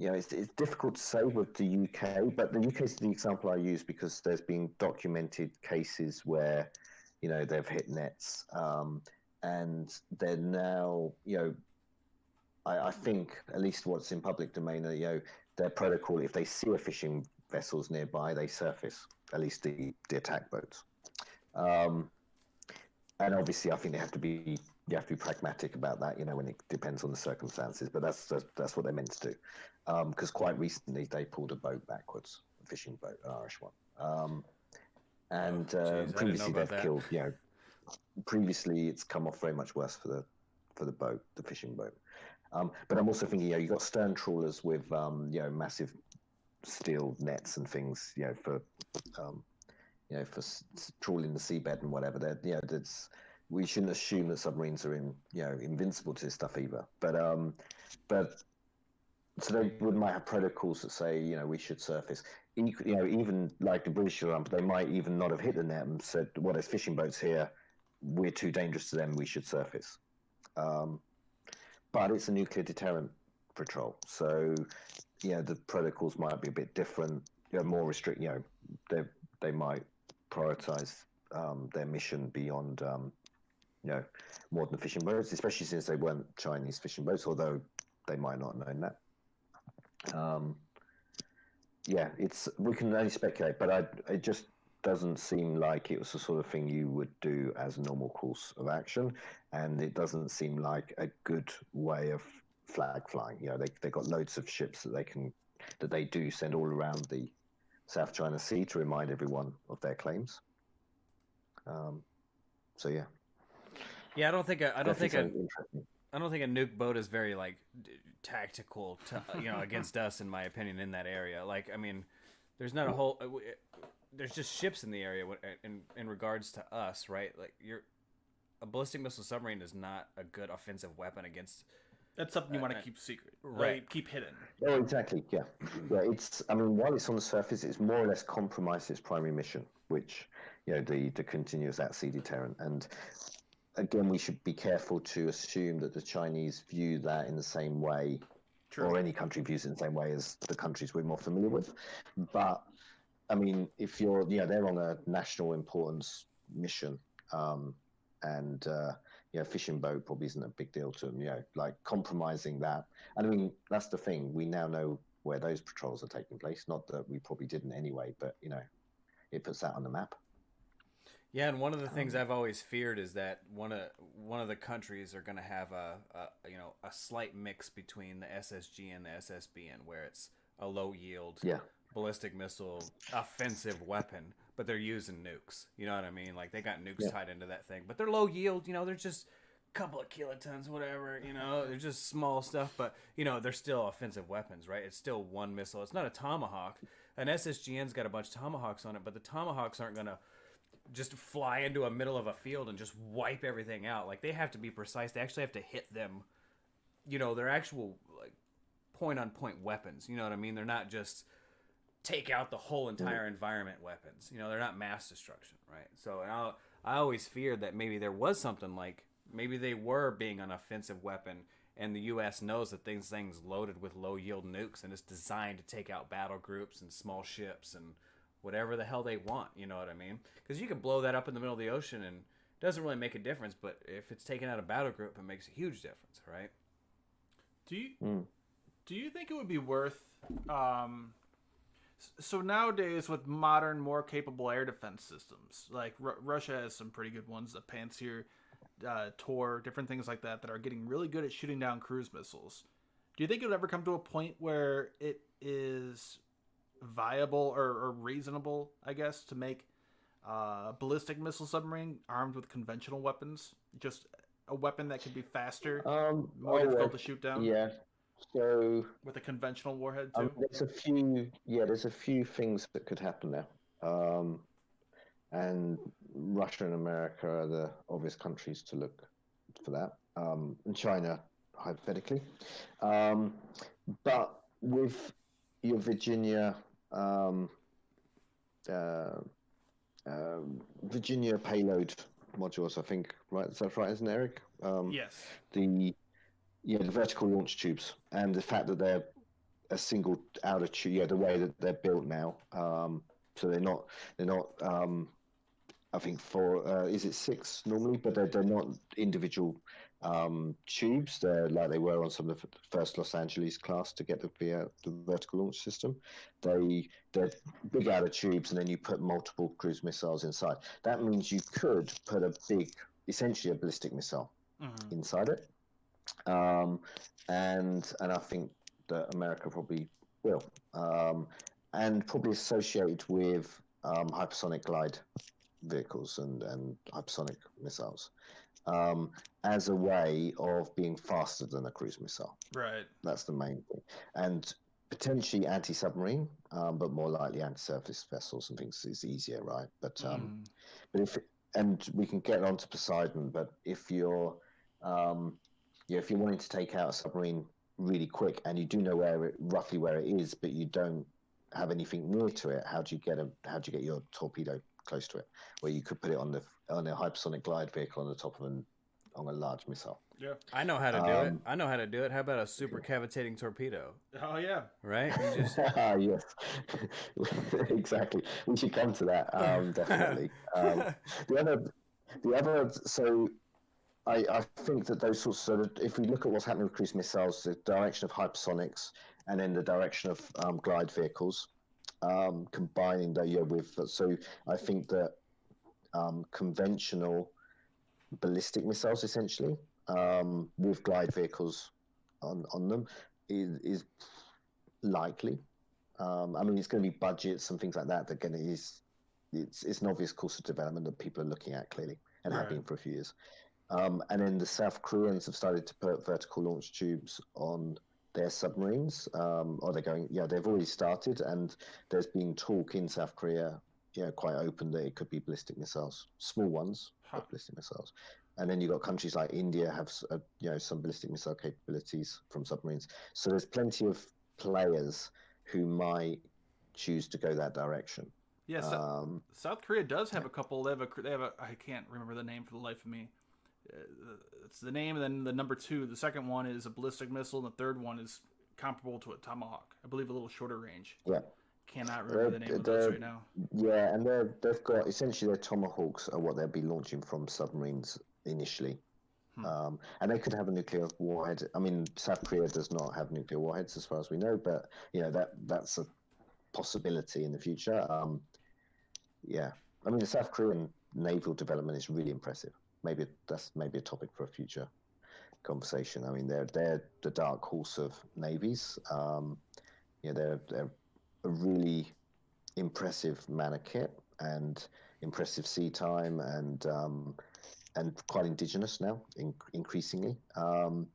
It's difficult to say with the UK, but the UK is the example I use because there's been documented cases where, they've hit nets, and they're now, I think at least what's in public domain, their protocol, if they see a fishing vessels nearby, they surface, at least the attack boats. And obviously, I think you have to be pragmatic about that, when it depends on the circumstances. But that's what they're meant to do. Because quite recently they pulled a boat backwards, a fishing boat, an Irish one. Previously they've killed. Previously it's come off very much worse for the boat, the fishing boat. But I'm also thinking, you've got stern trawlers with massive steel nets and things, for trawling the seabed and whatever. We shouldn't assume that submarines are invincible to this stuff either. But so they might have protocols that say, we should surface. Even like the British, they might even not have hit the net and said, well, there's fishing boats here. We're too dangerous to them. We should surface. But it's a nuclear deterrent patrol. So, the protocols might be a bit different, more restrict, they might prioritize their mission beyond, more than fishing boats, especially since they weren't Chinese fishing boats, although they might not have known that. We can only speculate, but it just doesn't seem like it was the sort of thing you would do as a normal course of action, and it doesn't seem like a good way of flag flying. They got loads of ships that they do send all around the South China Sea to remind everyone of their claims. Yeah, I don't think a nuke boat is very tactical to against us, in my opinion, in that area. There's not a whole. There's just ships in the area in regards to us, right? A ballistic missile submarine is not a good offensive weapon against. That's something you want to keep secret, right? Keep hidden. Oh, exactly. Yeah. While it's on the surface, it's more or less compromised its primary mission, which the continuous at-sea deterrent. And again, we should be careful to assume that the Chinese view that in the same way, or any country views it in the same way as the countries we're more familiar with. But if they're on a national importance mission, and fishing boat probably isn't a big deal to them. Compromising that. And that's the thing. We now know where those patrols are taking place. Not that we probably didn't anyway, but it puts that on the map. Yeah, and one of the things I've always feared is that one of the countries are going to have a slight mix between the SSG and the SSBN, where it's a low yield ballistic missile offensive weapon, but they're using nukes. You know what I mean? They got nukes tied into that thing, but they're low yield. They're just a couple of kilotons, whatever. They're just small stuff, but they're still offensive weapons, right? It's still one missile. It's not a Tomahawk. An SSGN's got a bunch of Tomahawks on it, but the Tomahawks aren't going to just fly into a middle of a field and just wipe everything out. They have to be precise. They actually have to hit them. They're actual point-on-point weapons. You know what I mean? They're not just take out the whole entire environment weapons. They're not mass destruction, right? So I always feared that maybe there was something maybe they were being an offensive weapon, and the U.S. knows that things loaded with low-yield nukes, and it's designed to take out battle groups and small ships and whatever the hell they want, you know what I mean? Because you can blow that up in the middle of the ocean and it doesn't really make a difference, but if it's taking out a battle group, it makes a huge difference, right? Do you think it would be worth... So nowadays, with modern, more capable air defense systems, Russia has some pretty good ones, the Pantsir, Tor, different things like that are getting really good at shooting down cruise missiles. Do you think it would ever come to a point where it is viable or reasonable, I guess, to make a ballistic missile submarine armed with conventional weapons? Just a weapon that could be faster, more difficult to shoot down? Yeah. So with a conventional warhead too? there's a few things that could happen there. And Russia and America are the obvious countries to look for that, and China, hypothetically. Um, but with your Virginia, um, uh, Virginia payload modules, I think, right? Is that right, isn't it, Eric? Yes. The the vertical launch tubes, and the fact that they're a single outer tube, the way that they're built now. So they're not I think for is it six normally, but they're not individual tubes. They're like they were on some of the first Los Angeles class to get the vertical launch system. They're big outer tubes, and then you put multiple cruise missiles inside. That means you could put essentially a ballistic missile inside it, and I think that America probably will, and probably associated with hypersonic glide vehicles and hypersonic missiles, as a way of being faster than a cruise missile. Right. That's the main thing, and potentially anti-submarine, but more likely anti-surface vessels and things is easier, right? But and we can get onto Poseidon, but if you're if you're wanting to take out a submarine really quick and you do know roughly where it is, but you don't have anything near to it, how do you get your torpedo close to it, where you could put it on a hypersonic glide vehicle on the top of on a large missile? Yeah. I know how to do it. I know how to do it. How about a supercavitating torpedo? Oh yeah. Right? You just Yes, exactly. We should come to that, definitely. The other, so I think that those sorts of, if we look at what's happening with cruise missiles, the direction of hypersonics and then the direction of glide vehicles, combining with, so I think that conventional ballistic missiles, essentially, with glide vehicles on them, is likely. I mean, it's going to be budgets and things like that. It's an obvious course of development that people are looking at clearly and have been for a few years. And then the South Koreans have started to put vertical launch tubes on their submarines, or they're going. Yeah, they've already started, and there's been talk in South Korea, quite open that it could be ballistic missiles, small ones, but ballistic missiles. And then you've got countries like India have, some ballistic missile capabilities from submarines. So there's plenty of players who might choose to go that direction. Yes. South Korea does have a couple. They have a. I can't remember the name for the life of me. It's the name, and then the number two. The second one is a ballistic missile, and the third one is comparable to a Tomahawk. I believe a little shorter range. Yeah. Cannot remember the name of those right now. Yeah, and they've got essentially their Tomahawks are what they'll be launching from submarines initially. And they could have a nuclear warhead. I mean, South Korea does not have nuclear warheads as far as we know, but that's a possibility in the future. Yeah, I mean, the South Korean naval development is really impressive. That's maybe a topic for a future conversation. I mean, they're the dark horse of navies. They're a really impressive man of kit and impressive sea time and quite indigenous now, increasingly. So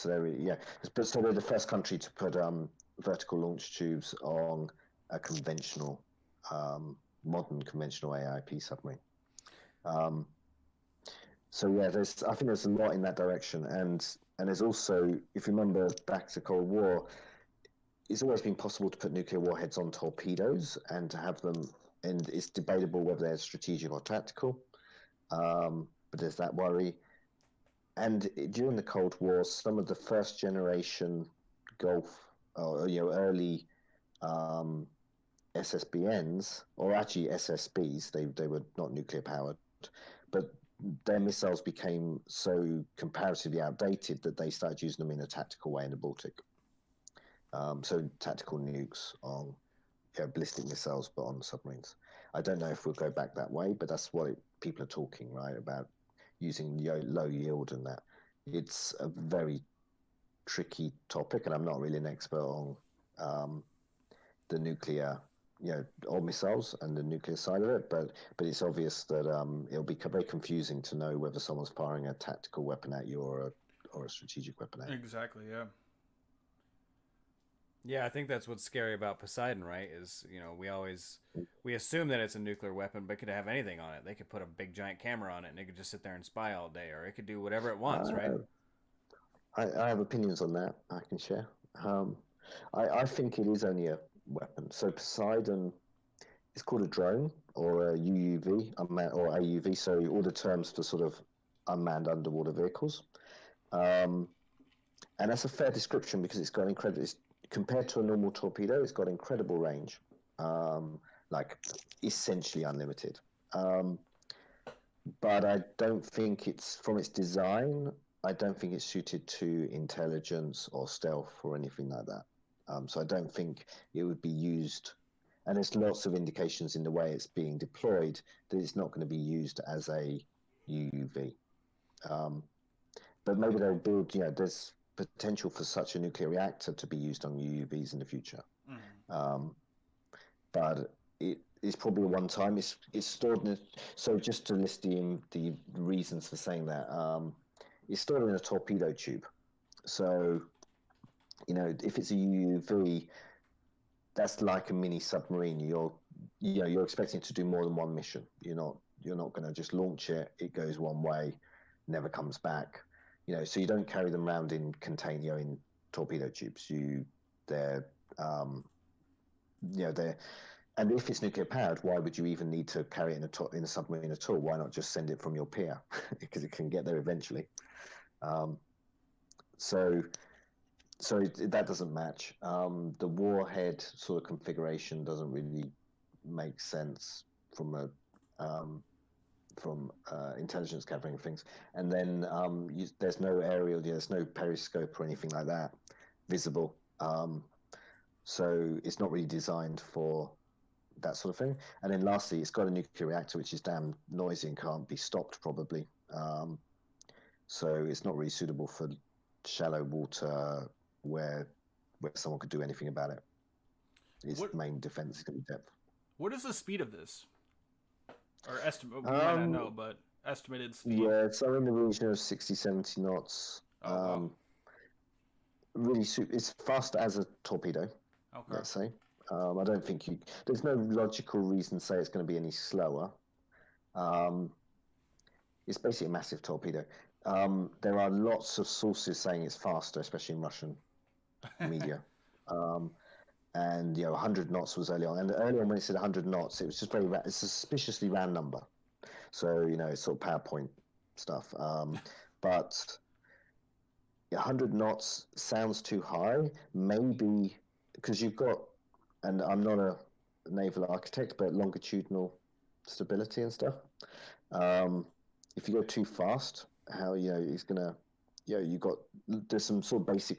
they're the first country to put vertical launch tubes on a conventional, modern conventional AIP submarine. I think there's a lot in that direction, and there's also, if you remember back to Cold War, it's always been possible to put nuclear warheads on torpedoes and to have them, and it's debatable whether they're strategic or tactical, but there's that worry. And during the Cold War, some of the first generation Gulf, or early SSBNs, or actually SSBs, they were not nuclear powered, but their missiles became so comparatively outdated that they started using them in a tactical way in the Baltic. So tactical nukes on ballistic missiles, but on submarines. I don't know if we'll go back that way, but that's what people are talking, right, about using low yield and that. It's a very tricky topic, and I'm not really an expert on the nuclear, or missiles and the nuclear side of it, but it's obvious that it'll be very confusing to know whether someone's firing a tactical weapon at you or a strategic weapon at you. Exactly, yeah. Yeah, I think that's what's scary about Poseidon, right? Is we assume that it's a nuclear weapon, but it could have anything on it. They could put a big giant camera on it, and it could just sit there and spy all day, or it could do whatever it wants, right? Uh, I have opinions on that I can share. Um, I think it is only a weapon. So Poseidon is called a drone or a UUV, or AUV. So all the terms for sort of unmanned underwater vehicles. Um, and that's a fair description because it's got incredible. Compared to a normal torpedo, it's got incredible range, like essentially unlimited. Um, but I don't think it's from its design. I don't think it's suited to intelligence or stealth or anything like that. So I don't think it would be used. And there's lots of indications in the way it's being deployed that it's not going to be used as a UUV. Um, but maybe they'll build. There's potential for such a nuclear reactor to be used on UUVs in the future. Um, but it's probably a one time. It's stored in so just to list the reasons for saying that, it's stored in a torpedo tube. So if it's a UUV, that's like a mini submarine. You're expecting it to do more than one mission. You're not going to just launch it. It goes one way, never comes back. So you don't carry them around in in torpedo tubes. They're they're and if it's nuclear powered, why would you even need to carry it in a submarine at all? Why not just send it from your pier because it can get there eventually. Um, so that doesn't match. The warhead sort of configuration doesn't really make sense from intelligence gathering things. And then there's no aerial, there's no periscope or anything like that visible. So it's not really designed for that sort of thing. And then lastly, it's got a nuclear reactor, which is damn noisy and can't be stopped probably. So it's not really suitable for shallow water where someone could do anything about it. Its main defense is going to be depth. What is the speed of this? Or estimate? We might not know, but estimated speed. Yeah, so in the region of 60, 70 knots. Wow. Really, it's fast as a torpedo. Okay. Let's say. I don't think there's no logical reason to say it's going to be any slower. It's basically a massive torpedo. There are lots of sources saying it's faster, especially in Russian media. And 100 knots was early on. And early on when it said 100 knots, it was just it's a suspiciously round number. So, it's sort of PowerPoint stuff. But 100 knots sounds too high, maybe because you've got, and I'm not a naval architect, but longitudinal stability and stuff. If you go too fast, how it's gonna, there's some sort of basic,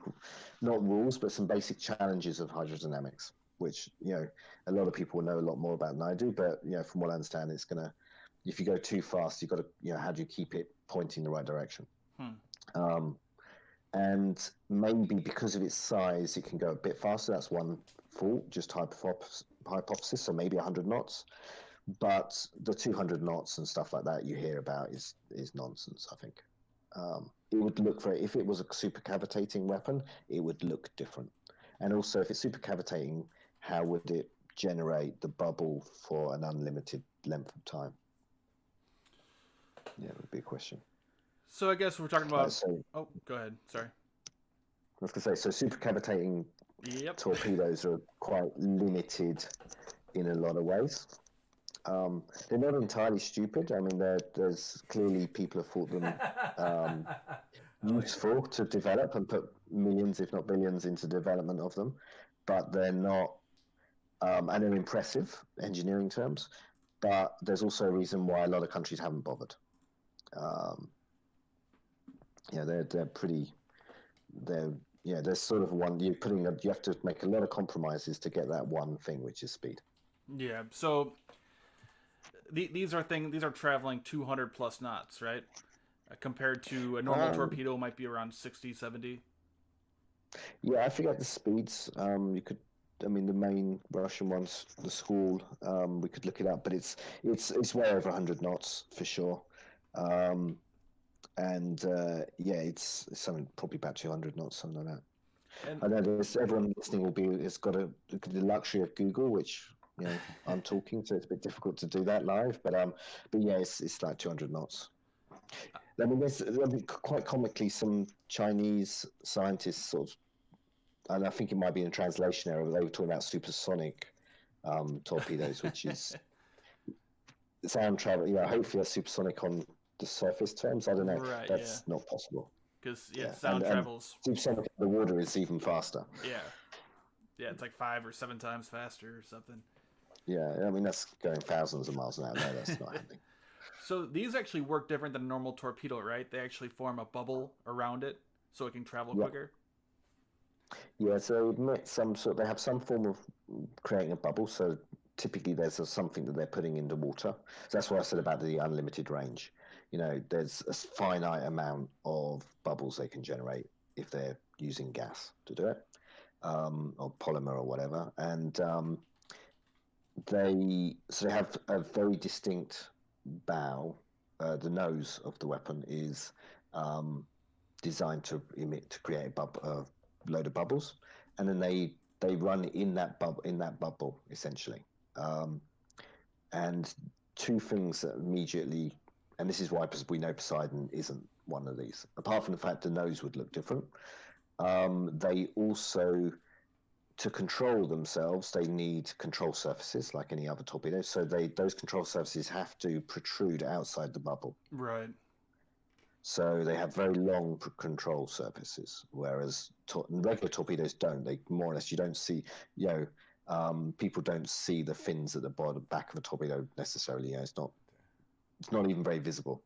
not rules, but some basic challenges of hydrodynamics, which a lot of people know a lot more about than I do. But from what I understand, it's gonna, if you go too fast, you've got to, how do you keep it pointing the right direction? And maybe because of its size, it can go a bit faster. That's one thought, just hypothesis. So maybe 100 knots. But the 200 knots and stuff like that you hear about is nonsense, I think. It would look if it was a supercavitating weapon, it would look different. And also, if it's supercavitating, how would it generate the bubble for an unlimited length of time? Yeah, it would be a question. So I guess we're talking about... oh, go ahead. Sorry. I was going to say, so supercavitating torpedoes are quite limited in a lot of ways. They're not entirely stupid. I mean, there's clearly people have thought them useful to develop and put millions, if not billions, into development of them. But they're not, and they're impressive engineering terms. But there's also a reason why a lot of countries haven't bothered. They're pretty. There's sort of one you have to make a lot of compromises to get that one thing, which is speed. Yeah. So these are traveling 200 plus knots, right? Compared to a normal torpedo might be around 60, 70. Yeah, I forget the speeds. You could, the main Russian ones, the School. We could look it up, but it's way over 100 knots for sure. It's something probably about 200 knots, something like that. And I know there's everyone listening has got the luxury of Google, which I'm talking, so it's a bit difficult to do that live. But yeah, it's like 200 knots. I mean, quite comically, some Chinese scientists sort of, and I think it might be in translation error, they were talking about supersonic torpedoes, which is sound travel. Yeah, hopefully that's supersonic on the surface terms. I don't know. right, yeah, That's not possible. because Yeah, sound and travels. supersonic in the water is even faster. Yeah, yeah, it's like 5 or 7 times faster or something. Yeah, I mean that's going thousands of miles an hour. No, that's not happening. So these actually work different than a normal torpedo, right? They actually form a bubble around it so it can travel Yeah. quicker. Yeah, so they emit they have some form of creating a bubble. So typically there's something that they're putting into water. So that's what I said about the unlimited range. There's a finite amount of bubbles they can generate if they're using gas to do it, or polymer or whatever. And they have a very distinct bow. The nose of the weapon is designed to create a load of bubbles, and then they run in that bubble essentially. And two things that immediately, and this is why we know Poseidon isn't one of these. Apart from the fact the nose would look different, they also, to control themselves, they need control surfaces like any other torpedo. So those control surfaces have to protrude outside the bubble. Right. So they have very long control surfaces, whereas regular torpedoes don't. They more or less, you don't see, people don't see the fins at the back of a torpedo necessarily. It's not even very visible.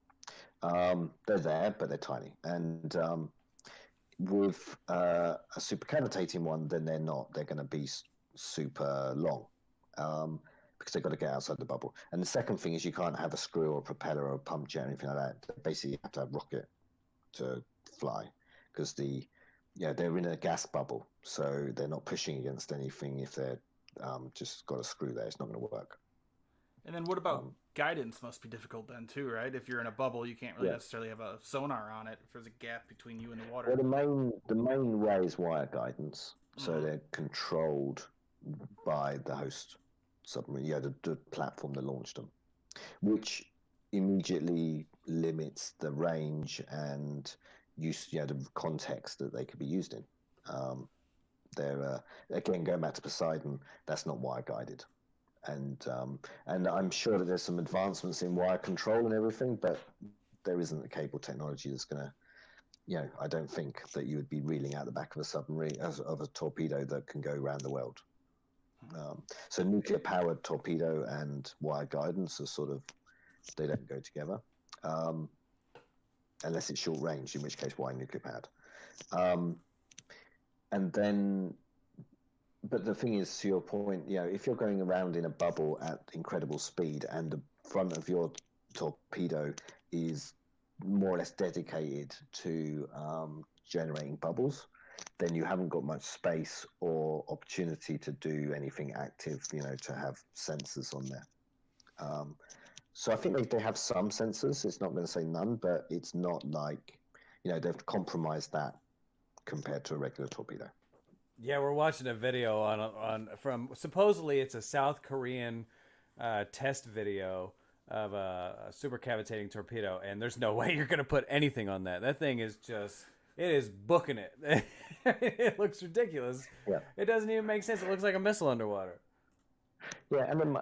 They're there, but they're tiny. And with a supercavitating one, then they're not. They're going to be super long. Because they've got to get outside the bubble. And the second thing is you can't have a screw or a propeller or a pump jet or anything like that. Basically, you have to have rocket to fly because they're in a gas bubble, so they're not pushing against anything. If they're just got a screw there, it's not going to work. And then what about guidance? Must be difficult then too, right? If you're in a bubble, you can't really necessarily have a sonar on it if there's a gap between you and the water. Well, the main way is wire guidance, so they're controlled by the host submarine, the platform that launched them, which immediately limits the range and use, the context that they could be used in. They're again, going back to Poseidon, that's not wire guided, and I'm sure that there's some advancements in wire control and everything, but there isn't a cable technology that's going to. I don't think that you would be reeling out the back of a submarine of a torpedo that can go around the world. So nuclear-powered torpedo and wire guidance are they don't go together, unless it's short range, in which case why nuclear-powered? And then, but the thing is, to your point, if you're going around in a bubble at incredible speed and the front of your torpedo is more or less dedicated to generating bubbles, then you haven't got much space or opportunity to do anything active, to have sensors on there. So I think they have some sensors. It's not going to say none, but it's not like, they've compromised that compared to a regular torpedo. Yeah, we're watching a video from supposedly it's a South Korean test video of a supercavitating torpedo, and there's no way you're going to put anything on that. That thing is just... It is booking it. It looks ridiculous. Yeah. It doesn't even make sense. It looks like a missile underwater. Yeah, and then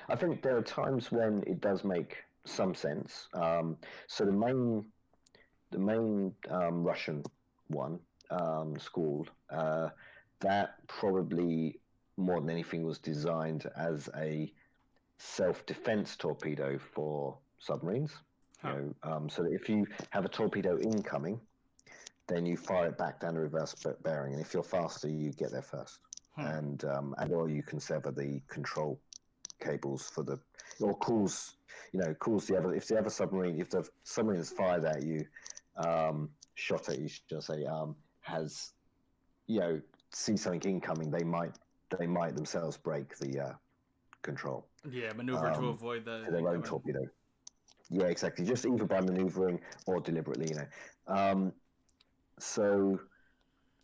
I think there are times when it does make some sense. So the main Russian one, School, that probably more than anything was designed as a self-defense torpedo for submarines. So that if you have a torpedo incoming, then you fire it back down the reverse bearing, and if you're faster, you get there first, and or you can sever the control cables or calls the other. If the submarine has fired at you, shot at you, should I say, has see something incoming, they might themselves break the control. Yeah, maneuver to avoid the to their own torpedo. Yeah, exactly. Just either by maneuvering or deliberately, So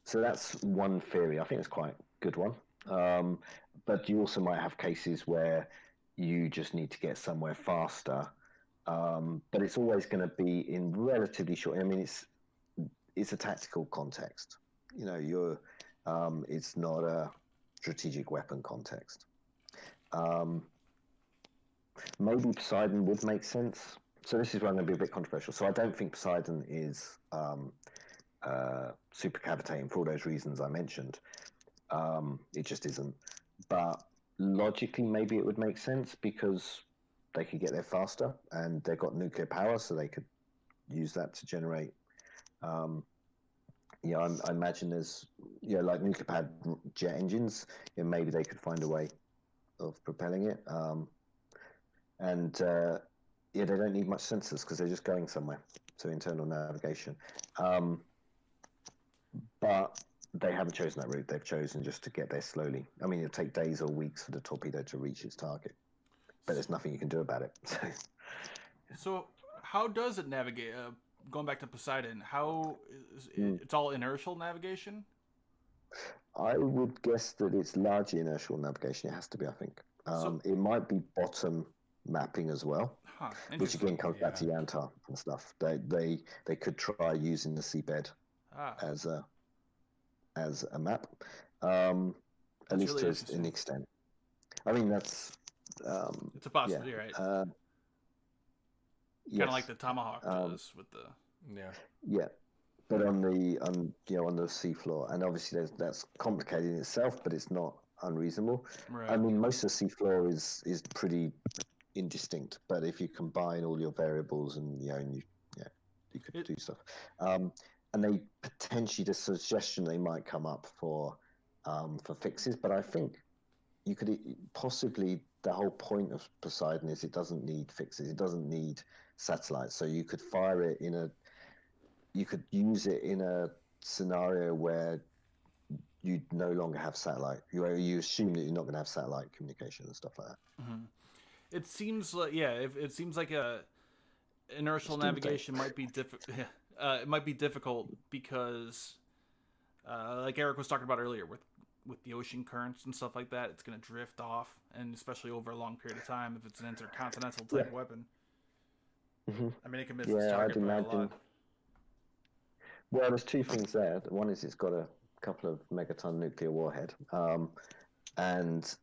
So that's one theory. I think it's quite a good one. Um, but you also might have cases where you just need to get somewhere faster. But it's always going to be in relatively short. I mean, it's a tactical context. You know, it's not a strategic weapon context. Um, Maybe Poseidon would make sense. So this is where I'm going to be a bit controversial. So I don't think Poseidon is supercavitating for all those reasons I mentioned. It just isn't. But logically, maybe it would make sense because they could get there faster, and they've got nuclear power, so they could use that to generate. I imagine there's like nuclear powered jet engines. Maybe they could find a way of propelling it. And they don't need much sensors because they're just going somewhere. So internal navigation. But they haven't chosen that route. They've chosen just to get there slowly. I mean, it'll take days or weeks for the torpedo to reach its target, but there's nothing you can do about it. So how does it navigate? Going back to Poseidon, it's all inertial navigation? I would guess that it's largely inertial navigation. It has to be, I think. It might be bottom mapping as well, which again comes back to Yantar and stuff. They could try using the seabed as a map, at least really to an extent. I mean, that's it's a possibility, right? Kind of like the Tomahawk does with the but on the seafloor, and obviously that's complicated in itself, but it's not unreasonable. Right. I mean, most of the seafloor is pretty indistinct, but if you combine all your variables and you could do stuff. And they potentially, the suggestion they might come up for fixes, but I think you could possibly, the whole point of Poseidon is it doesn't need fixes, it doesn't need satellites, so you could you could use it in a scenario where you no longer have satellite. You assume that you're not going to have satellite communication and stuff like that. Mm-hmm. It seems like it seems like a inertial navigation might be it might be difficult because, like Eric was talking about earlier, with the ocean currents and stuff like that, it's going to drift off, and especially over a long period of time if it's an intercontinental type weapon. Mm-hmm. I mean, it can miss its target by a lot. Well, there's two things there. One is it's got a couple of megaton nuclear warhead, and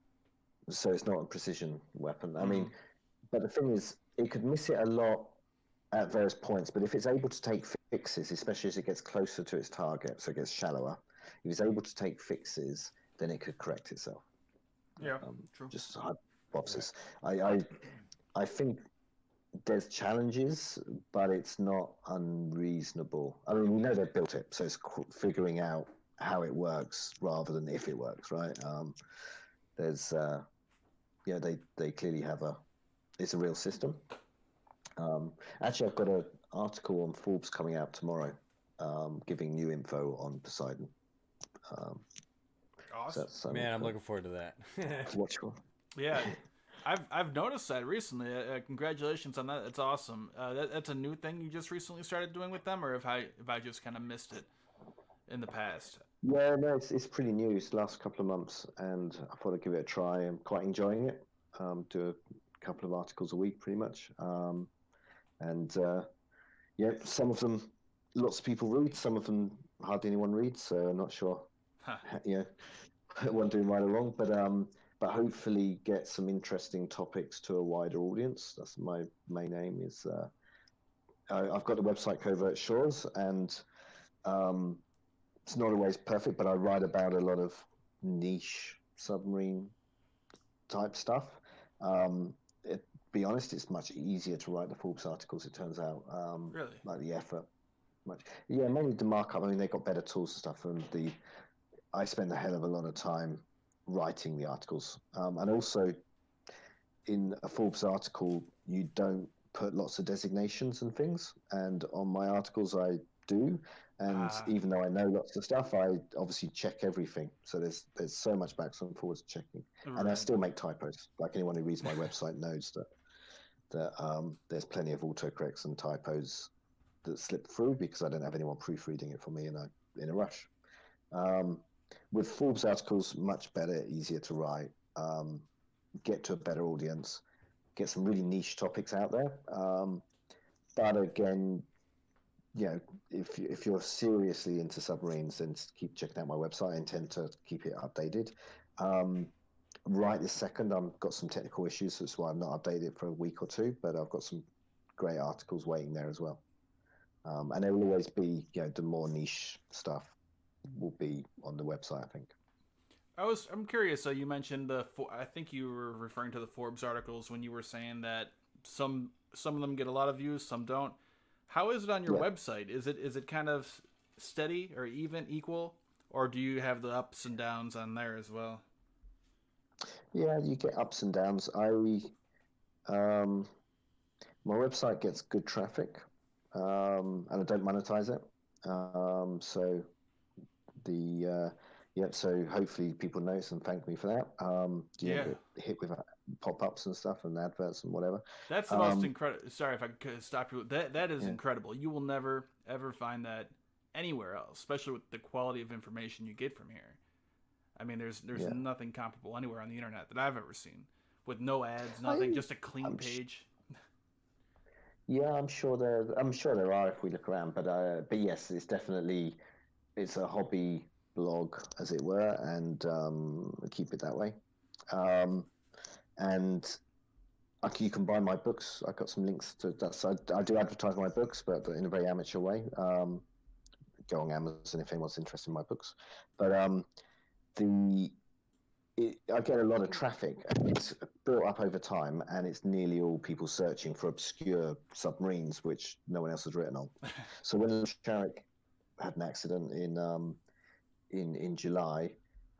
so it's not a precision weapon. I mean, but the thing is, it could miss it a lot at various points, but if it's able to take fixes, especially as it gets closer to its target, so it gets shallower, if it's able to take fixes, then it could correct itself. Yeah, true. Just hypothesis. I think there's challenges, but it's not unreasonable. I mean, we know they've built it, so it's figuring out how it works rather than if it works, right? There's, they clearly have it's a real system. Actually, I've got an article on Forbes coming out tomorrow, giving new info on Poseidon. Awesome. So man, I'm looking forward to that. Watch for. Yeah. I've noticed that recently. Congratulations on that. It's awesome. That's a new thing you just recently started doing with them, or if I just kind of missed it in the past? Yeah, no, it's pretty new. It's the last couple of months, and I thought I'd give it a try. I'm quite enjoying it. Do a couple of articles a week, pretty much. Some of them, lots of people read. Some of them, hardly anyone reads. So I'm not sure, what I'm doing right or wrong. But hopefully get some interesting topics to a wider audience. That's my main aim. Is I've got the website Covert Shores, and it's not always perfect, but I write about a lot of niche submarine type stuff. Be honest, it's much easier to write the Forbes articles, it turns out. Really? Like the effort. Mainly the markup. I mean, they've got better tools and stuff, and I spend a hell of a lot of time writing the articles. And also, in a Forbes article, you don't put lots of designations and things, and on my articles I do. And even though I know lots of stuff, I obviously check everything. So there's so much backs and forwards checking, and I still make typos. Like anyone who reads my website knows that there's plenty of autocorrects and typos that slip through because I don't have anyone proofreading it for me in a rush. With Forbes articles, much better, easier to write, get to a better audience, get some really niche topics out there. But again, if you're seriously into submarines, then keep checking out my website. I intend to keep it updated. Right this second, I've got some technical issues, so that's why I've not updated it for a week or two. But I've got some great articles waiting there as well. And there will always be, the more niche stuff will be on the website, I think. I'm curious. So you mentioned I think you were referring to the Forbes articles when you were saying that some of them get a lot of views, some don't. How is it on your website? Is it kind of steady or equal, or do you have the ups and downs on there as well? Yeah, you get ups and downs. My website gets good traffic, and I don't monetize it. So so hopefully people notice and thank me for that. Get hit with pop-ups and stuff and adverts and whatever. That's the most incredible. Sorry if I could stop you. That is incredible. You will never ever find that anywhere else, especially with the quality of information you get from here. I mean, there's nothing comparable anywhere on the internet that I've ever seen, with no ads, nothing, just a clean page. Yeah, I'm sure there are if we look around, but yes, it's a hobby blog, as it were, and keep it that way. And you can buy my books. I've got some links to that. So I do advertise my books, but in a very amateur way. Go on Amazon if anyone's interested in my books. But I get a lot of traffic, and it's built up over time, and it's nearly all people searching for obscure submarines, which no one else has written on. So when Sharek had an accident in July,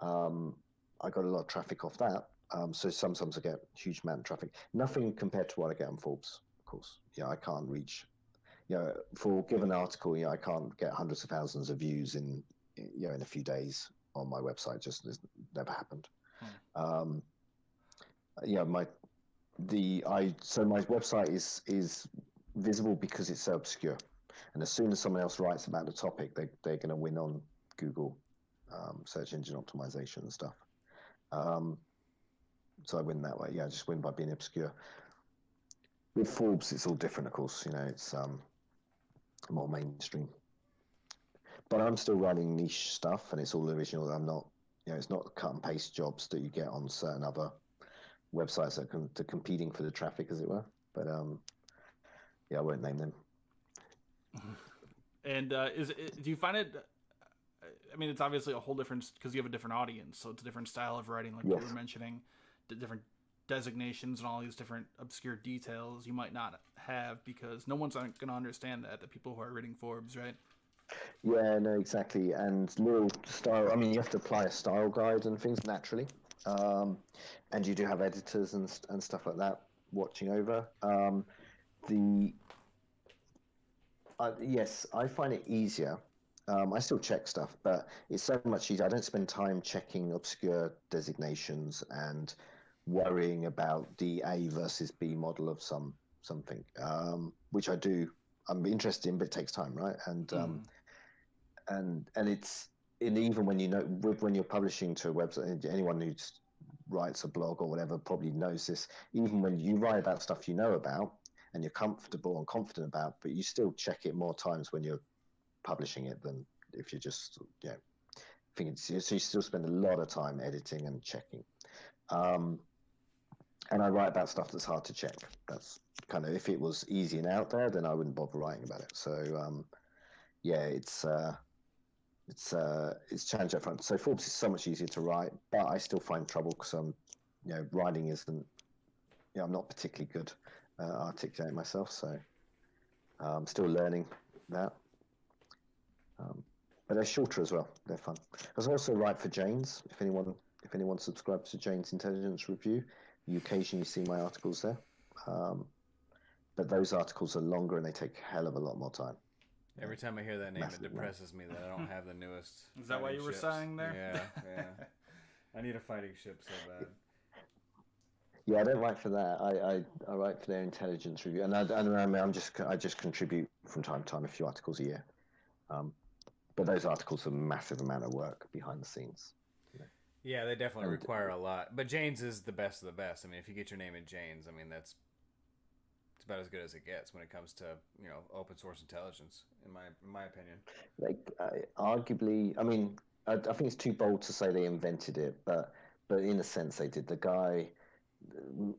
I got a lot of traffic off that. So sometimes I get a huge amount of traffic. Nothing compared to what I get on Forbes, of course. I can't reach. For a given article, I can't get hundreds of thousands of views in a few days on my website. Just it's never happened. My website is visible because it's so obscure, and as soon as someone else writes about the topic, they're going to win on Google search engine optimization and stuff. So I win that way. I just win by being obscure. With Forbes, it's all different, of course. It's more mainstream. But I'm still writing niche stuff, and it's all original. I'm not, it's not cut and paste jobs that you get on certain other websites that are competing for the traffic, as it were. But I won't name them. And do you find it? I mean, it's obviously a whole different, because you have a different audience, so it's a different style of writing, like you were mentioning, the different designations and all these different obscure details you might not have, because no one's going to understand that, the people who are reading Forbes, right? Yeah, no, exactly. And little style, I mean, you have to apply a style guide and things naturally. And you do have editors and stuff like that watching over. Yes, I find it easier. I still check stuff, but it's so much easier. I don't spend time checking obscure designations and worrying about the A versus B model of something, which I do. I'm interested in, but it takes time, right? And even when when you're publishing to a website, anyone who writes a blog or whatever probably knows this. Even when you write about stuff you know about and you're comfortable and confident about, but you still check it more times when you're publishing it than if you're just thinking. So you still spend a lot of time editing and checking. And I write about stuff that's hard to check. That's kind of, if it was easy and out there, then I wouldn't bother writing about it. So it's challenge up front. So Forbes is so much easier to write, but I still find trouble because writing isn't. I'm not particularly good articulating myself, so I'm still learning that. But they're shorter as well. They're fun. I also write for Jane's. If anyone subscribes to Jane's Intelligence Review, you occasionally see my articles there. But those articles are longer and they take a hell of a lot more time. Every time I hear that name, it depresses me that I don't have the newest. Is that why you were sighing there? Yeah. I need a fighting ship so bad. Yeah, I don't write for that. I write for their intelligence review, and I just contribute from time to time a few articles a year. but those articles are a massive amount of work behind the scenes. Yeah, they definitely And require a lot. But Jane's is the best of the best. I mean, if you get your name in Jane's, I mean, it's about as good as it gets when it comes to open source intelligence, in my opinion. like arguably, I mean, I think it's too bold to say they invented it, but in a sense they did. The guy,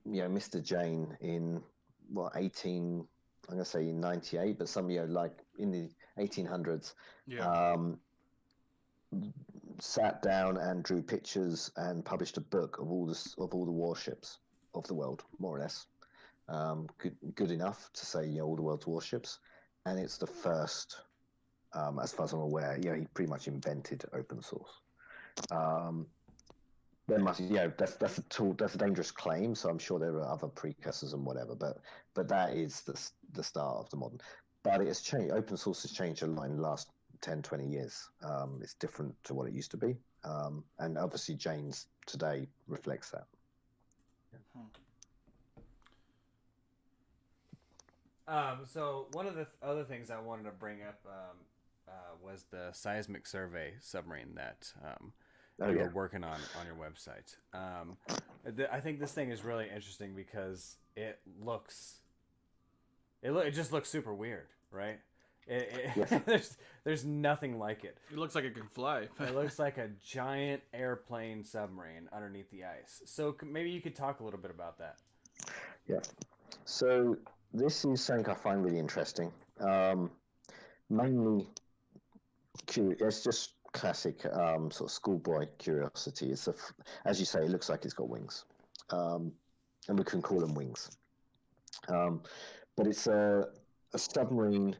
Mr. Jane in what 18, I'm gonna say in 98, but some like in the 1800s, Yeah. um, sat down and drew pictures and published a book of all the warships of the world, more or less. Good enough to say all the world's warships, and it's the first, as far as I'm aware. He pretty much invented open source. There must, that's a tool, that's a dangerous claim. So I'm sure there are other precursors and whatever, but that is the start of the modern. But it has changed. Open source has changed a lot in the last 10, 20 years. It's different to what it used to be, and obviously Jane's today reflects that. So one of the other things I wanted to bring up was the seismic survey submarine that you were working on your website. I think this thing is really interesting because it just looks super weird, right? There's nothing like it. It looks like it can fly. It looks like a giant airplane submarine underneath the ice. So maybe you could talk a little bit about that. Yeah. So this is something I find really interesting. Mainly, it's just classic sort of schoolboy curiosity. As you say, it looks like it's got wings, and we can call them wings. But it's a submarine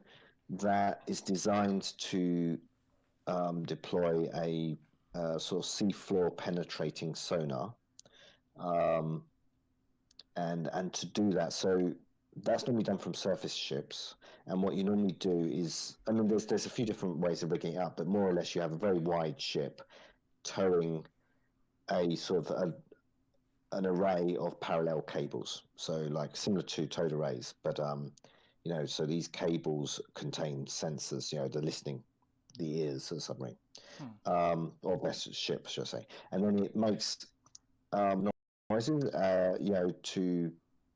that is designed to deploy a sort of seafloor penetrating sonar, and to do that. So that's normally done from surface ships. And what you normally do is, I mean, there's a few different ways of rigging it up, but more or less you have a very wide ship towing a sort of an array of parallel cables. So like similar to towed arrays, but so these cables contain sensors, the ears of the submarine, or best ship, should I say? And then it makes noises,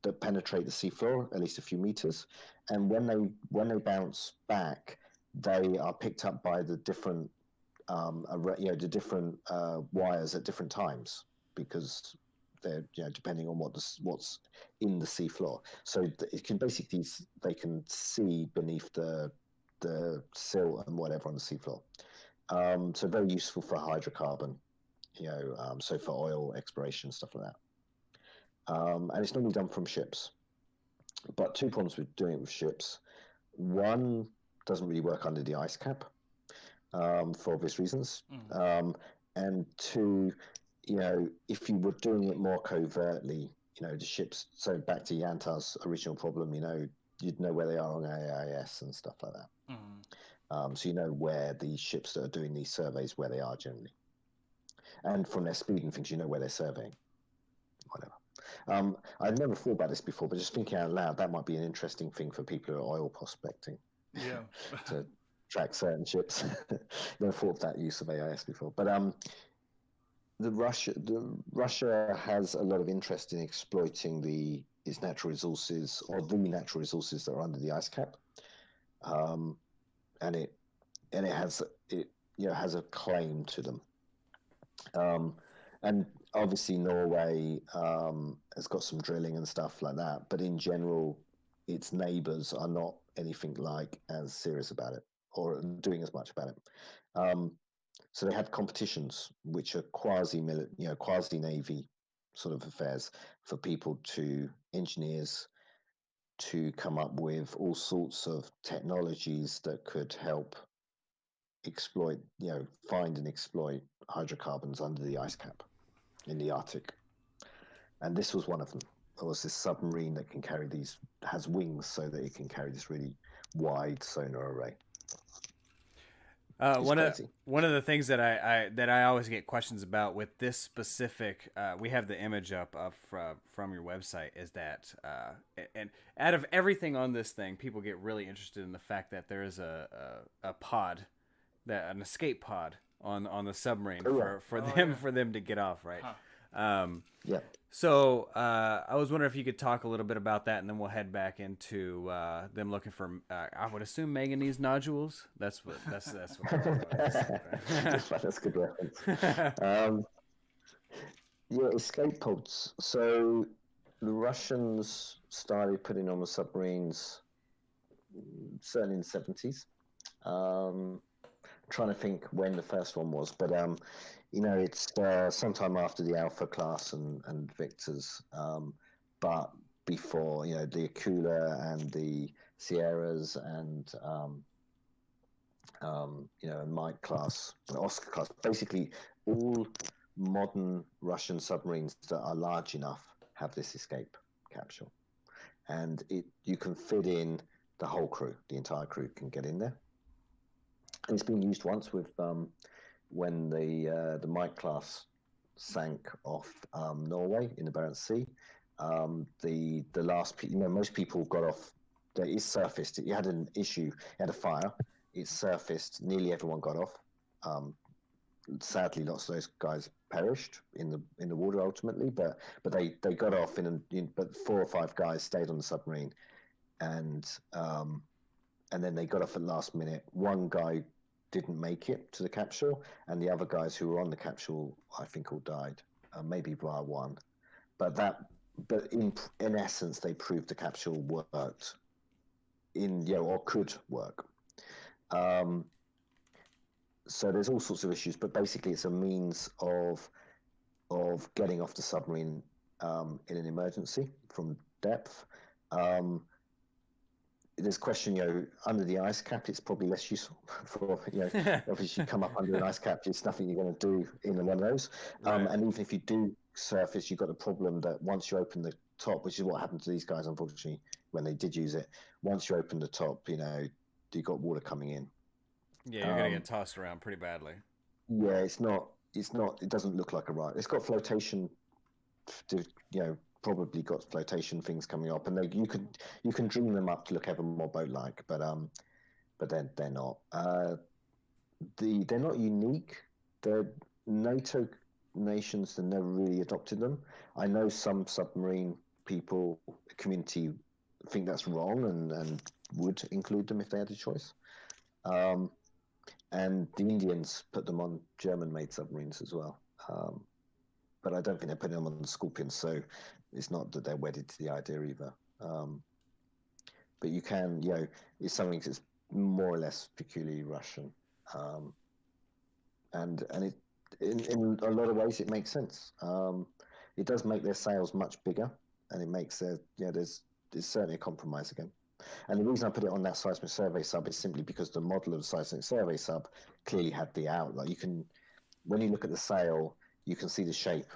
that penetrate the seafloor at least a few meters, and when they bounce back, they are picked up by the different wires at different times, because they're depending on what's in the seafloor. So they can see beneath the sill and whatever on the seafloor. So very useful for hydrocarbon, so for oil exploration, stuff like that. And it's normally done from ships. But two problems with doing it with ships. One, doesn't really work under the ice cap, for obvious reasons. And two, if you were doing it more covertly, the ships, so back to Yantar's original problem, you'd know where they are on AIS and stuff like that. So where the ships that are doing these surveys, where they are generally. And from their speed and things, where they're surveying. Whatever. I'd never thought about this before, but just thinking out loud, that might be an interesting thing for people who are oil prospecting. Yeah. To track certain ships. Never thought of that use of AIS before. But Russia has a lot of interest in exploiting its natural resources, or the natural resources that are under the ice cap. And it has a claim to them. And obviously Norway has got some drilling and stuff like that, but in general, its neighbours are not anything like as serious about it or doing as much about it. So they have competitions which are quasi-navy sort of affairs for engineers to come up with all sorts of technologies that could help find and exploit hydrocarbons under the ice cap in the Arctic. And this was one of them. There was this submarine that has wings so that it can carry this really wide sonar array. One of the things that I always get questions about with this specific, we have the image up from your website, is that and out of everything on this thing, people get really interested in the fact that there is a pod an escape pod on the submarine Oh, yeah. for them to get off, right? Yeah. So I was wondering if you could talk a little bit about that, and then we'll head back into them looking for. I would assume manganese nodules. That's what. That's what. That's a good reference. Yeah, escape pods. So the Russians started putting on the submarines certainly in the 70s. Trying to think when the first one was, but it's sometime after the Alpha class and Victors, but before the Akula and the Sierras and Mike class, Oscar class, basically all modern Russian submarines that are large enough have this escape capsule, and you can fit in the whole crew, the entire crew can get in there. And it's been used once with when the Mike class sank off Norway in the Barents Sea. The last, most people got off. It surfaced. It had an issue. It had a fire. It surfaced. Nearly everyone got off. Sadly, lots of those guys perished in the water ultimately. But they got off but 4 or 5 guys stayed on the submarine, and then they got off at the last minute. One guy didn't make it to the capsule, and the other guys who were on the capsule, I think, all died, maybe bar one. But in essence, they proved the capsule worked, or could work. So there's all sorts of issues, but basically, it's a means of getting off the submarine in an emergency from depth. There's a question, under the ice cap, it's probably less useful for, obviously you come up under an ice cap, it's nothing you're going to do in one of those. Right. And even if you do surface, you've got the problem that once you open the top, which is what happened to these guys, unfortunately, when they did use it, once you open the top, you've got water coming in. Yeah, you're going to get tossed around pretty badly. Yeah, it doesn't look like a ride. It's got flotation, probably got flotation things coming up, and you can dream them up to look ever more boat-like, but they're not. They're not unique. They're NATO nations that never really adopted them. I know some submarine community think that's wrong and would include them if they had a choice. And the Indians put them on German-made submarines as well. But I don't think they're putting them on the Scorpions, so it's not that they're wedded to the idea either. But you can, it's something that's more or less peculiarly Russian. And it, in a lot of ways, it makes sense. It does make their sails much bigger, and it makes there's certainly a compromise again. And the reason I put it on that seismic survey sub is simply because the model of the seismic survey sub clearly had the outline. When you look at the sail, you can see the shape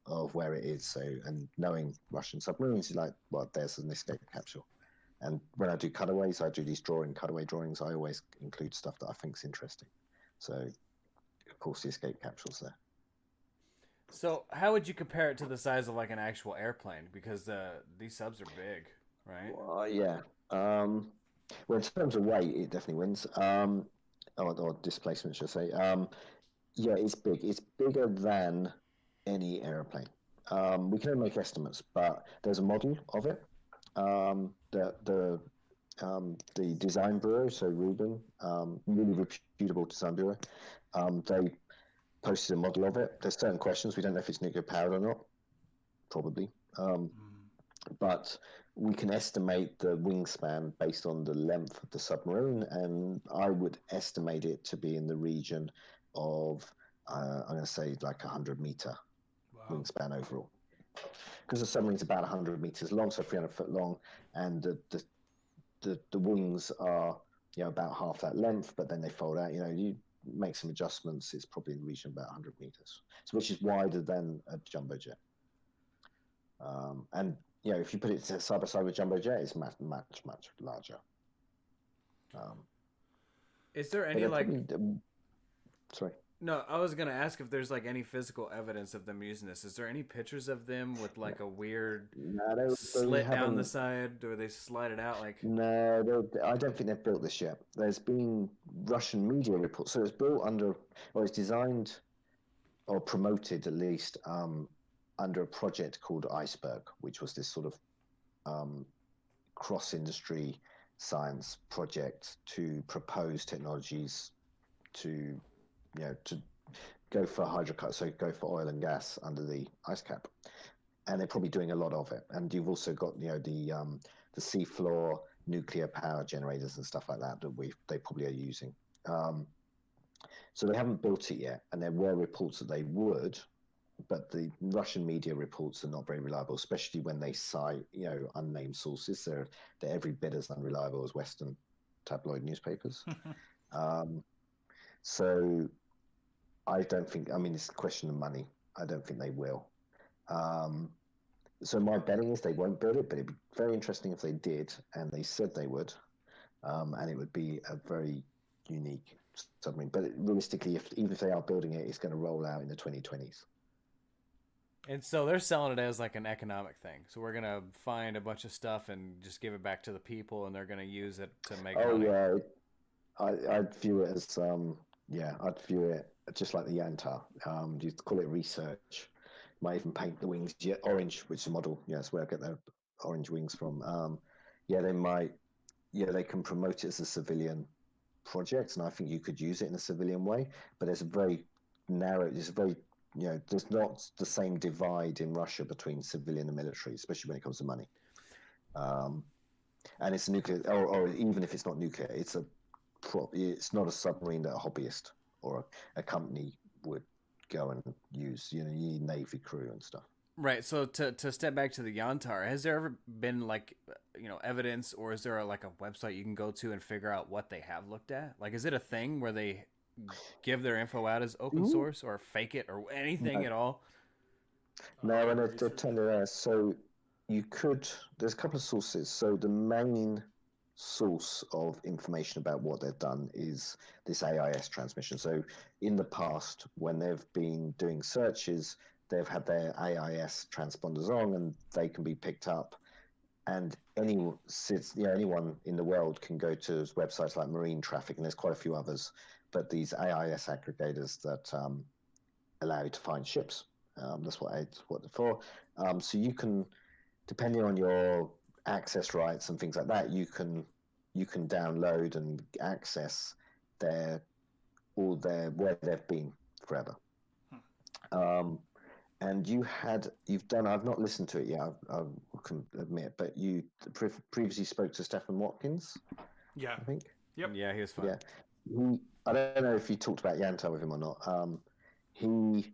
of where it is. So, and knowing Russian submarines, you're like, well, there's an escape capsule. And when I do cutaways, I do these cutaway drawings. I always include stuff that I think is interesting. So, of course, the escape capsule's there. So, how would you compare it to the size of like an actual airplane? Because these subs are big, right? Well, yeah. Well, in terms of weight, it definitely wins. Or displacement, should I say. Yeah, it's big. It's bigger than any airplane. We can only make estimates, but there's a model of it. The design bureau, so Rubin, really reputable design bureau, they posted a model of it. There's certain questions. We don't know if it's nuclear powered or not. Probably. But we can estimate the wingspan based on the length of the submarine, and I would estimate it to be in the region of, I'm going to say, like 100-meter wingspan overall. Because the submarine's about 100 meters long, so 300 foot long, and the wings are about half that length, but then they fold out. You make some adjustments, it's probably in the region of about 100 meters, so which is wider than a jumbo jet. And if you put it side by side with jumbo jet, it's much larger. Is there any sorry. No, I was gonna ask if there's like any physical evidence of them using this. Is there any pictures of them with like a weird No, they slit down the haven't. side, or they slide it out like? No, I don't think they've built this yet. There's been Russian media reports. So it's built under, or it's designed or promoted at least under a project called Iceberg, which was this sort of cross-industry science project to propose technologies to, to go for hydrocarbon, so go for oil and gas under the ice cap, and they're probably doing a lot of it. And you've also got the seafloor nuclear power generators and stuff like that they probably are using. So they haven't built it yet, and there were reports that they would, but the Russian media reports are not very reliable, especially when they cite unnamed sources. They're every bit as unreliable as Western tabloid newspapers. So I don't think. I mean, it's a question of money. I don't think they will. So my betting is they won't build it, but it'd be very interesting if they did, and they said they would, and it would be a very unique submarine. But realistically, even if they are building it, it's going to roll out in the 2020s. And so they're selling it as like an economic thing. So we're gonna find a bunch of stuff and just give it back to the people, and they're gonna use it to make money. Yeah, I'd view it as I'd view it just like the Yantar. You call it research. Might even paint the wings orange, which is a model. Yeah, that's where I get the orange wings from. They might. Yeah, they can promote it as a civilian project, and I think you could use it in a civilian way. But there's a very narrow. There's a very there's not the same divide in Russia between civilian and military, especially when it comes to money. And it's nuclear, or even if it's not nuclear, it's not a submarine that a hobbyist or a company would go and use. You need Navy crew and stuff. Right. So to step back to the Yantar, has there ever been like evidence, or is there like a website you can go to and figure out what they have looked at? Like, is it a thing where they give their info out as open source or fake it or anything at all? No, and they're telling us. So there's a couple of sources. So the main source of information about what they've done is this AIS transmission. So in the past, when they've been doing searches, they've had their AIS transponders on, and they can be picked up. And anyone in the world can go to websites like Marine Traffic, and there's quite a few others. But these AIS aggregators that allow you to find ships. That's what they're for. So you can, depending on your access rights and things like that, you can download and access where they've been forever. And you've done. I've not listened to it yet. I can admit, but you previously spoke to Stephen Watkins. Yeah, I think. Yep. Yeah, he was fun. Yeah, I don't know if you talked about Yantar with him or not. He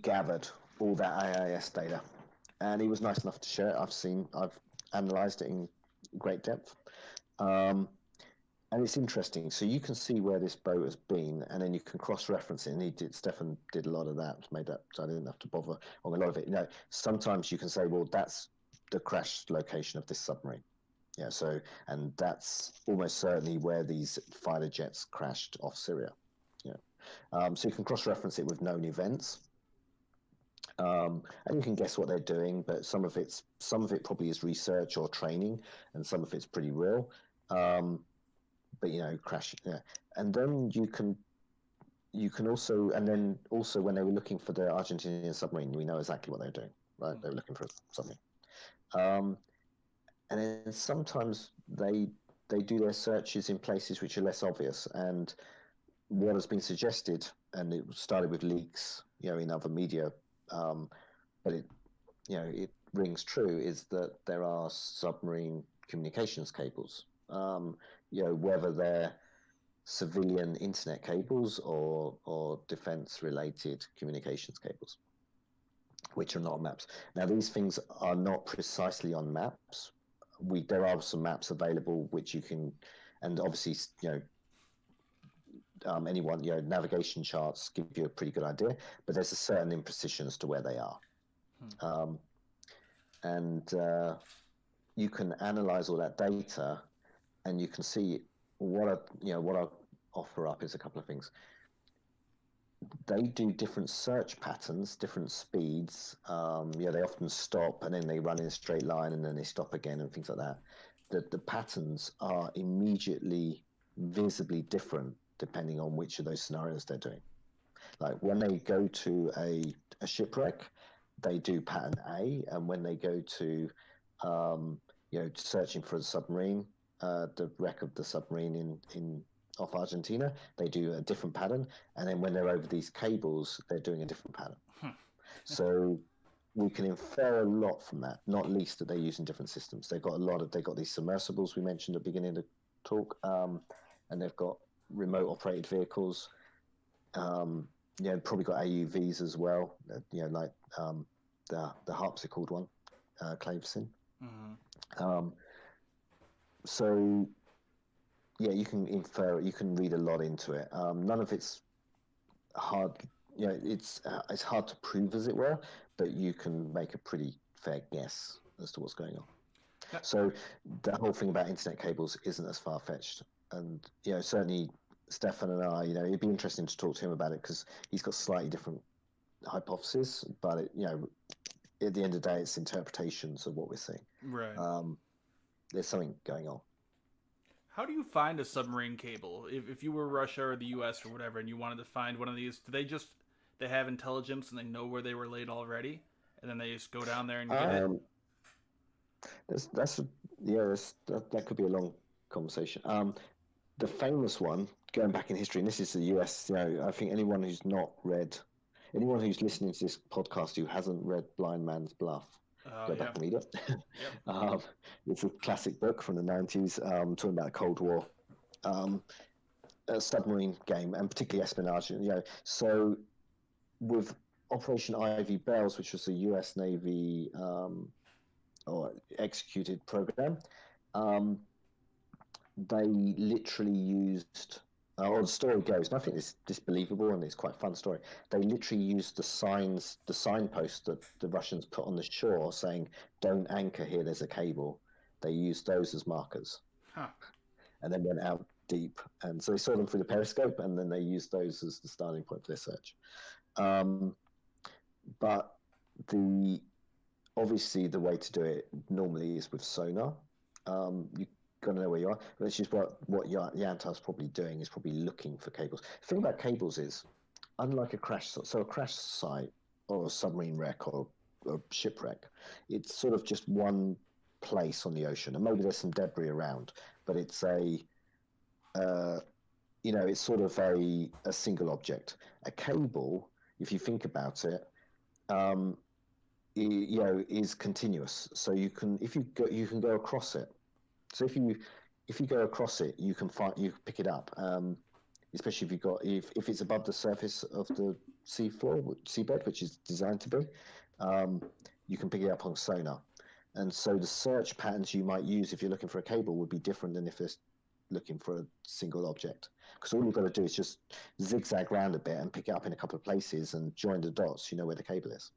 gathered all that AIS data, and he was nice enough to share it. I've analysed it in great depth, and it's interesting. So you can see where this boat has been, and then you can cross-reference it. And Stefan did a lot of that, made that, so I didn't have to bother on a lot of it. Sometimes you can say, well, that's the crash location of this submarine. Yeah, and that's almost certainly where these fighter jets crashed off Syria. So you can cross-reference it with known events, and you can guess what they're doing. But some of it probably is research or training, and some of it's pretty real. But crash. Yeah, and then you can also, when they were looking for the Argentinian submarine, we know exactly what they're doing, right? They were looking for something. And then sometimes they do their searches in places which are less obvious. And what has been suggested, and it started with leaks, in other media, but it rings true, is that there are submarine communications cables. Whether they're civilian internet cables or defense-related communications cables, which are not on maps. Now, these things are not precisely on maps. There are some maps available which you can, and obviously, anyone, navigation charts give you a pretty good idea, but there's a certain imprecision as to where they are. And you can analyze all that data, and you can see what are offer up is a couple of things. They do different search patterns, different speeds. They often stop and then they run in a straight line and then they stop again and things like that. The patterns are immediately visibly different depending on which of those scenarios they're doing. Like when they go to a shipwreck, they do pattern A, and when they go to searching for a submarine, the wreck of the submarine in off Argentina, they do a different pattern, and then when they're over these cables, they're doing a different pattern. So we can infer a lot from that, not least that they're using different systems. They've got these submersibles we mentioned at the beginning of the talk, and they've got remote operated vehicles. Probably got AUVs as well. Like the harpsichord one, Clavesyn. Mm-hmm. So yeah, you can infer, you can read a lot into it. None of it's hard. It's hard to prove, as it were, but you can make a pretty fair guess as to what's going on. Yeah. So the whole thing about internet cables isn't as far fetched, and certainly Stefan and I, it'd be interesting to talk to him about it because he's got slightly different hypotheses, but at the end of the day, it's interpretations of what we're seeing. Right. There's something going on. How do you find a submarine cable? If you were Russia or the U.S. or whatever, and you wanted to find one of these, do they have intelligence and they know where they were laid already, and then they just go down there and get it? That could be a long conversation. The famous one, going back in history, and this is the US, I think anyone who's listening to this podcast who hasn't read Blind Man's Bluff, go back and read it. Yep. It's a classic book from the 90s, talking about the Cold War, a submarine game, and particularly espionage. So with Operation Ivy Bells, which was a US Navy or executed program, they literally used, or the story goes, and I think it's disbelievable and it's quite a fun story. They literally used the signposts that the Russians put on the shore saying, "Don't anchor here, there's a cable." They used those as markers. Huh. And then went out deep. And so they saw them through the periscope, and then they used those as the starting point for their search. But obviously the way to do it normally is with sonar. You got to know where you are, which is what Yantar's probably doing, is probably looking for cables. The thing about cables is, unlike a crash site or a submarine wreck or a shipwreck, it's sort of just one place on the ocean, and maybe there's some debris around, but it's it's sort of a single object. A cable, if you think about it, is continuous. So you can go across it. So if you go across it, you can pick it up. Especially if it's above the surface of the seabed, which is designed to be, you can pick it up on sonar. And so the search patterns you might use if you're looking for a cable would be different than if it's looking for a single object. Because all you've got to do is just zigzag around a bit and pick it up in a couple of places and join the dots. You know where the cable is.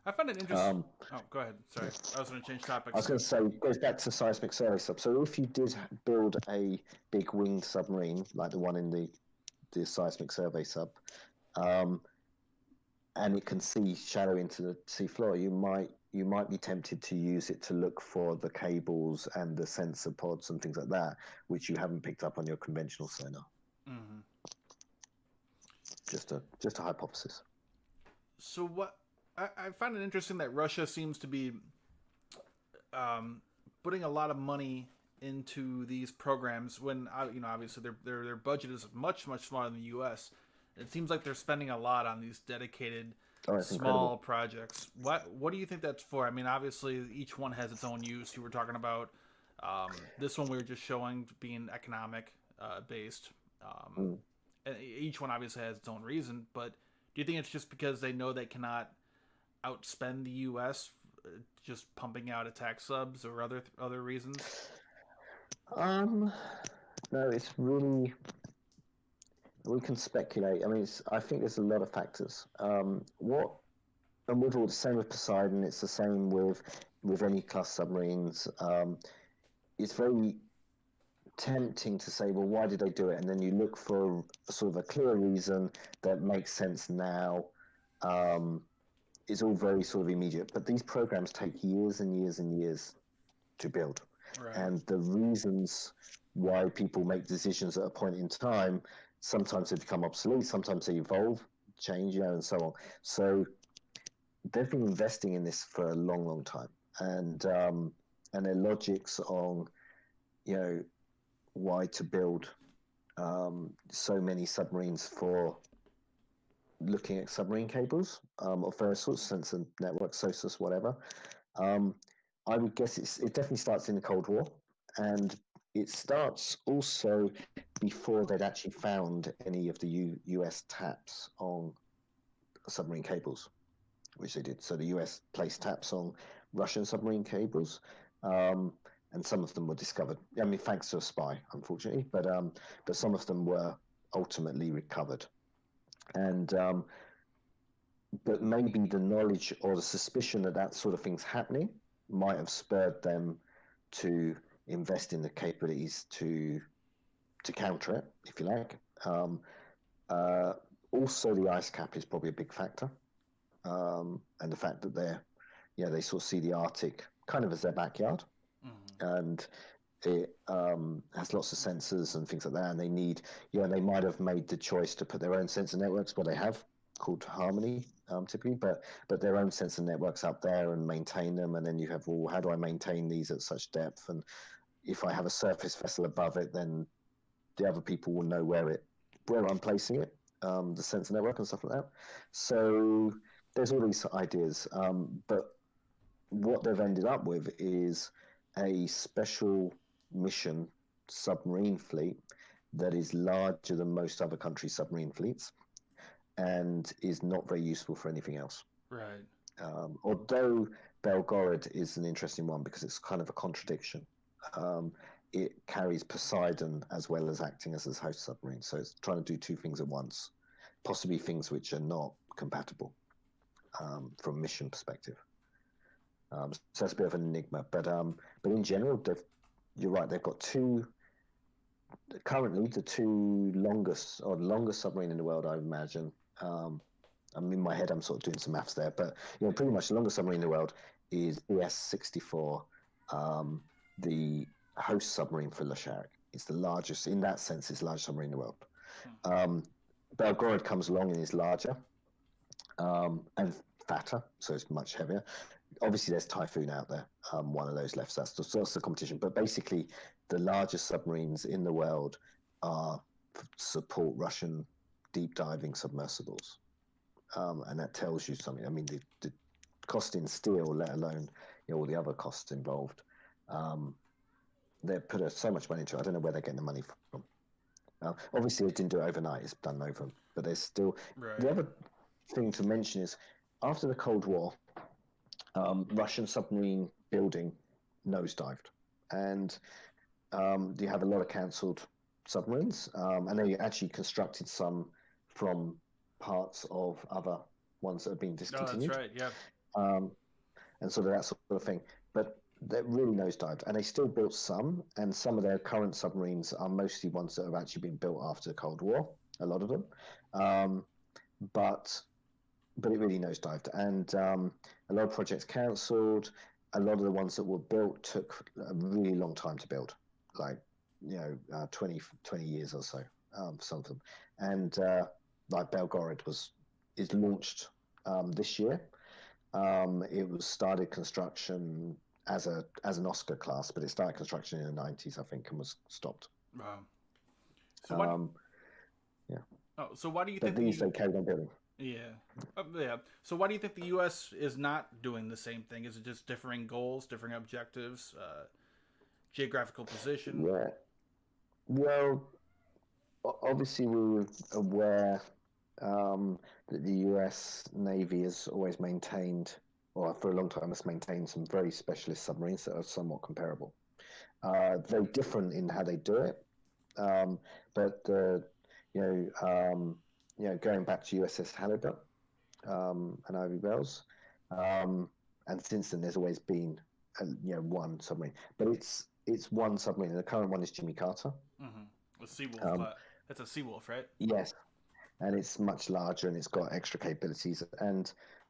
I find it interesting. Go ahead. Sorry, I was going to change topics. I was going to say, it goes back to seismic survey sub. So if you did build a big winged submarine like the one in the seismic survey sub, and it can see shadow into the sea floor, you might be tempted to use it to look for the cables and the sensor pods and things like that, which you haven't picked up on your conventional sonar. Mm-hmm. Just a hypothesis. So what I find it interesting that Russia seems to be putting a lot of money into these programs when obviously their budget is much smaller than the U.S. It seems like they're spending a lot on these dedicated small projects. What do you think that's for? I mean, obviously each one has its own use. You were talking about this one we were just showing being economic based. And each one obviously has its own reason, but do you think it's just because they know they cannot outspend the U.S. Just pumping out attack subs or other reasons? No, it's really, we can speculate. I mean, I think there's a lot of factors. And with all the same with Poseidon, it's the same with any class submarines. It's very tempting to say, well, why did they do it? And then you look for sort of a clear reason that makes sense now. It's all very sort of immediate, but these programs take years and years and years to build. Right. And the reasons why people make decisions at a point in time, sometimes they become obsolete, sometimes they evolve, change, and so on. So they've been investing in this for a long, long time. And their logics on, why to build so many submarines for looking at submarine cables of various sorts, sensor networks, SOSUS, whatever. I would guess it definitely starts in the Cold War, and it starts also before they'd actually found any of the US taps on submarine cables, which they did. So the US placed taps on Russian submarine cables, and some of them were discovered. I mean, thanks to a spy, unfortunately, but some of them were ultimately recovered. And but maybe the knowledge or the suspicion that sort of thing's happening might have spurred them to invest in the capabilities to counter it, if you like. Also, the ice cap is probably a big factor, and the fact that they sort of see the Arctic kind of as their backyard, and it has lots of sensors and things like that, and they need, they might have made the choice to put their own sensor networks, they have, called Harmony, typically, but their own sensor networks up there and maintain them, and then you have, well, how do I maintain these at such depth? And if I have a surface vessel above it, then the other people will know where I'm placing it, the sensor network and stuff like that. So there's all these ideas, but what they've ended up with is a special mission submarine fleet that is larger than most other countries' submarine fleets, and is not very useful for anything else. Right. Although Belgorod is an interesting one because it's kind of a contradiction. It carries Poseidon as well as acting as a host submarine, so it's trying to do two things at once, possibly things which are not compatible from a mission perspective. So that's a bit of an enigma, but in general, you're right. They've got currently the two longest submarine in the world, I imagine. I'm in my head, I'm sort of doing some maths there, but pretty much the longest submarine in the world is BS-64, the host submarine for Lasharic. It's the largest, in that sense, it's the largest submarine in the world. Belgorod comes along and is larger and fatter, so it's much heavier. Obviously, there's Typhoon out there, one of those left. So that's the competition. But basically, the largest submarines in the world support Russian deep diving submersibles. And that tells you something. I mean, the cost in steel, let alone all the other costs involved, they put so much money into it. I don't know where they're getting the money from. Obviously, they didn't do it overnight. It's done over. But there's still... Right. The other thing to mention is, after the Cold War, Russian submarine building nosedived. And you have a lot of cancelled submarines. And they actually constructed some from parts of other ones that have been discontinued. Oh, that's right, yeah. And sort of that sort of thing. But they really nosedived. And they still built some, and some of their current submarines are mostly ones that have actually been built after the Cold War, a lot of them. But it really nosedived. And a lot of projects cancelled. A lot of the ones that were built took a really long time to build, like 20 years or so, some of them. And like Belgorod is launched this year. It was started construction as an Oscar class, but it started construction in the 90s, I think, and was stopped. Wow. So yeah. Oh, so why do you but think these they carried on building? Yeah. Yeah. So why do you think the U.S. is not doing the same thing? Is it just differing goals, differing objectives, geographical position? Yeah. Well, obviously we were aware that the U.S. Navy has always maintained, or for a long time has maintained, some very specialist submarines that are somewhat comparable. Very different in how they do it, but going back to USS Halibut and Ivy Bells, and since then there's always been one submarine, but it's it's one submarine. The current one is Jimmy Carter. The Seawolf. That's a Seawolf, right? Yes, and it's much larger and it's got extra capabilities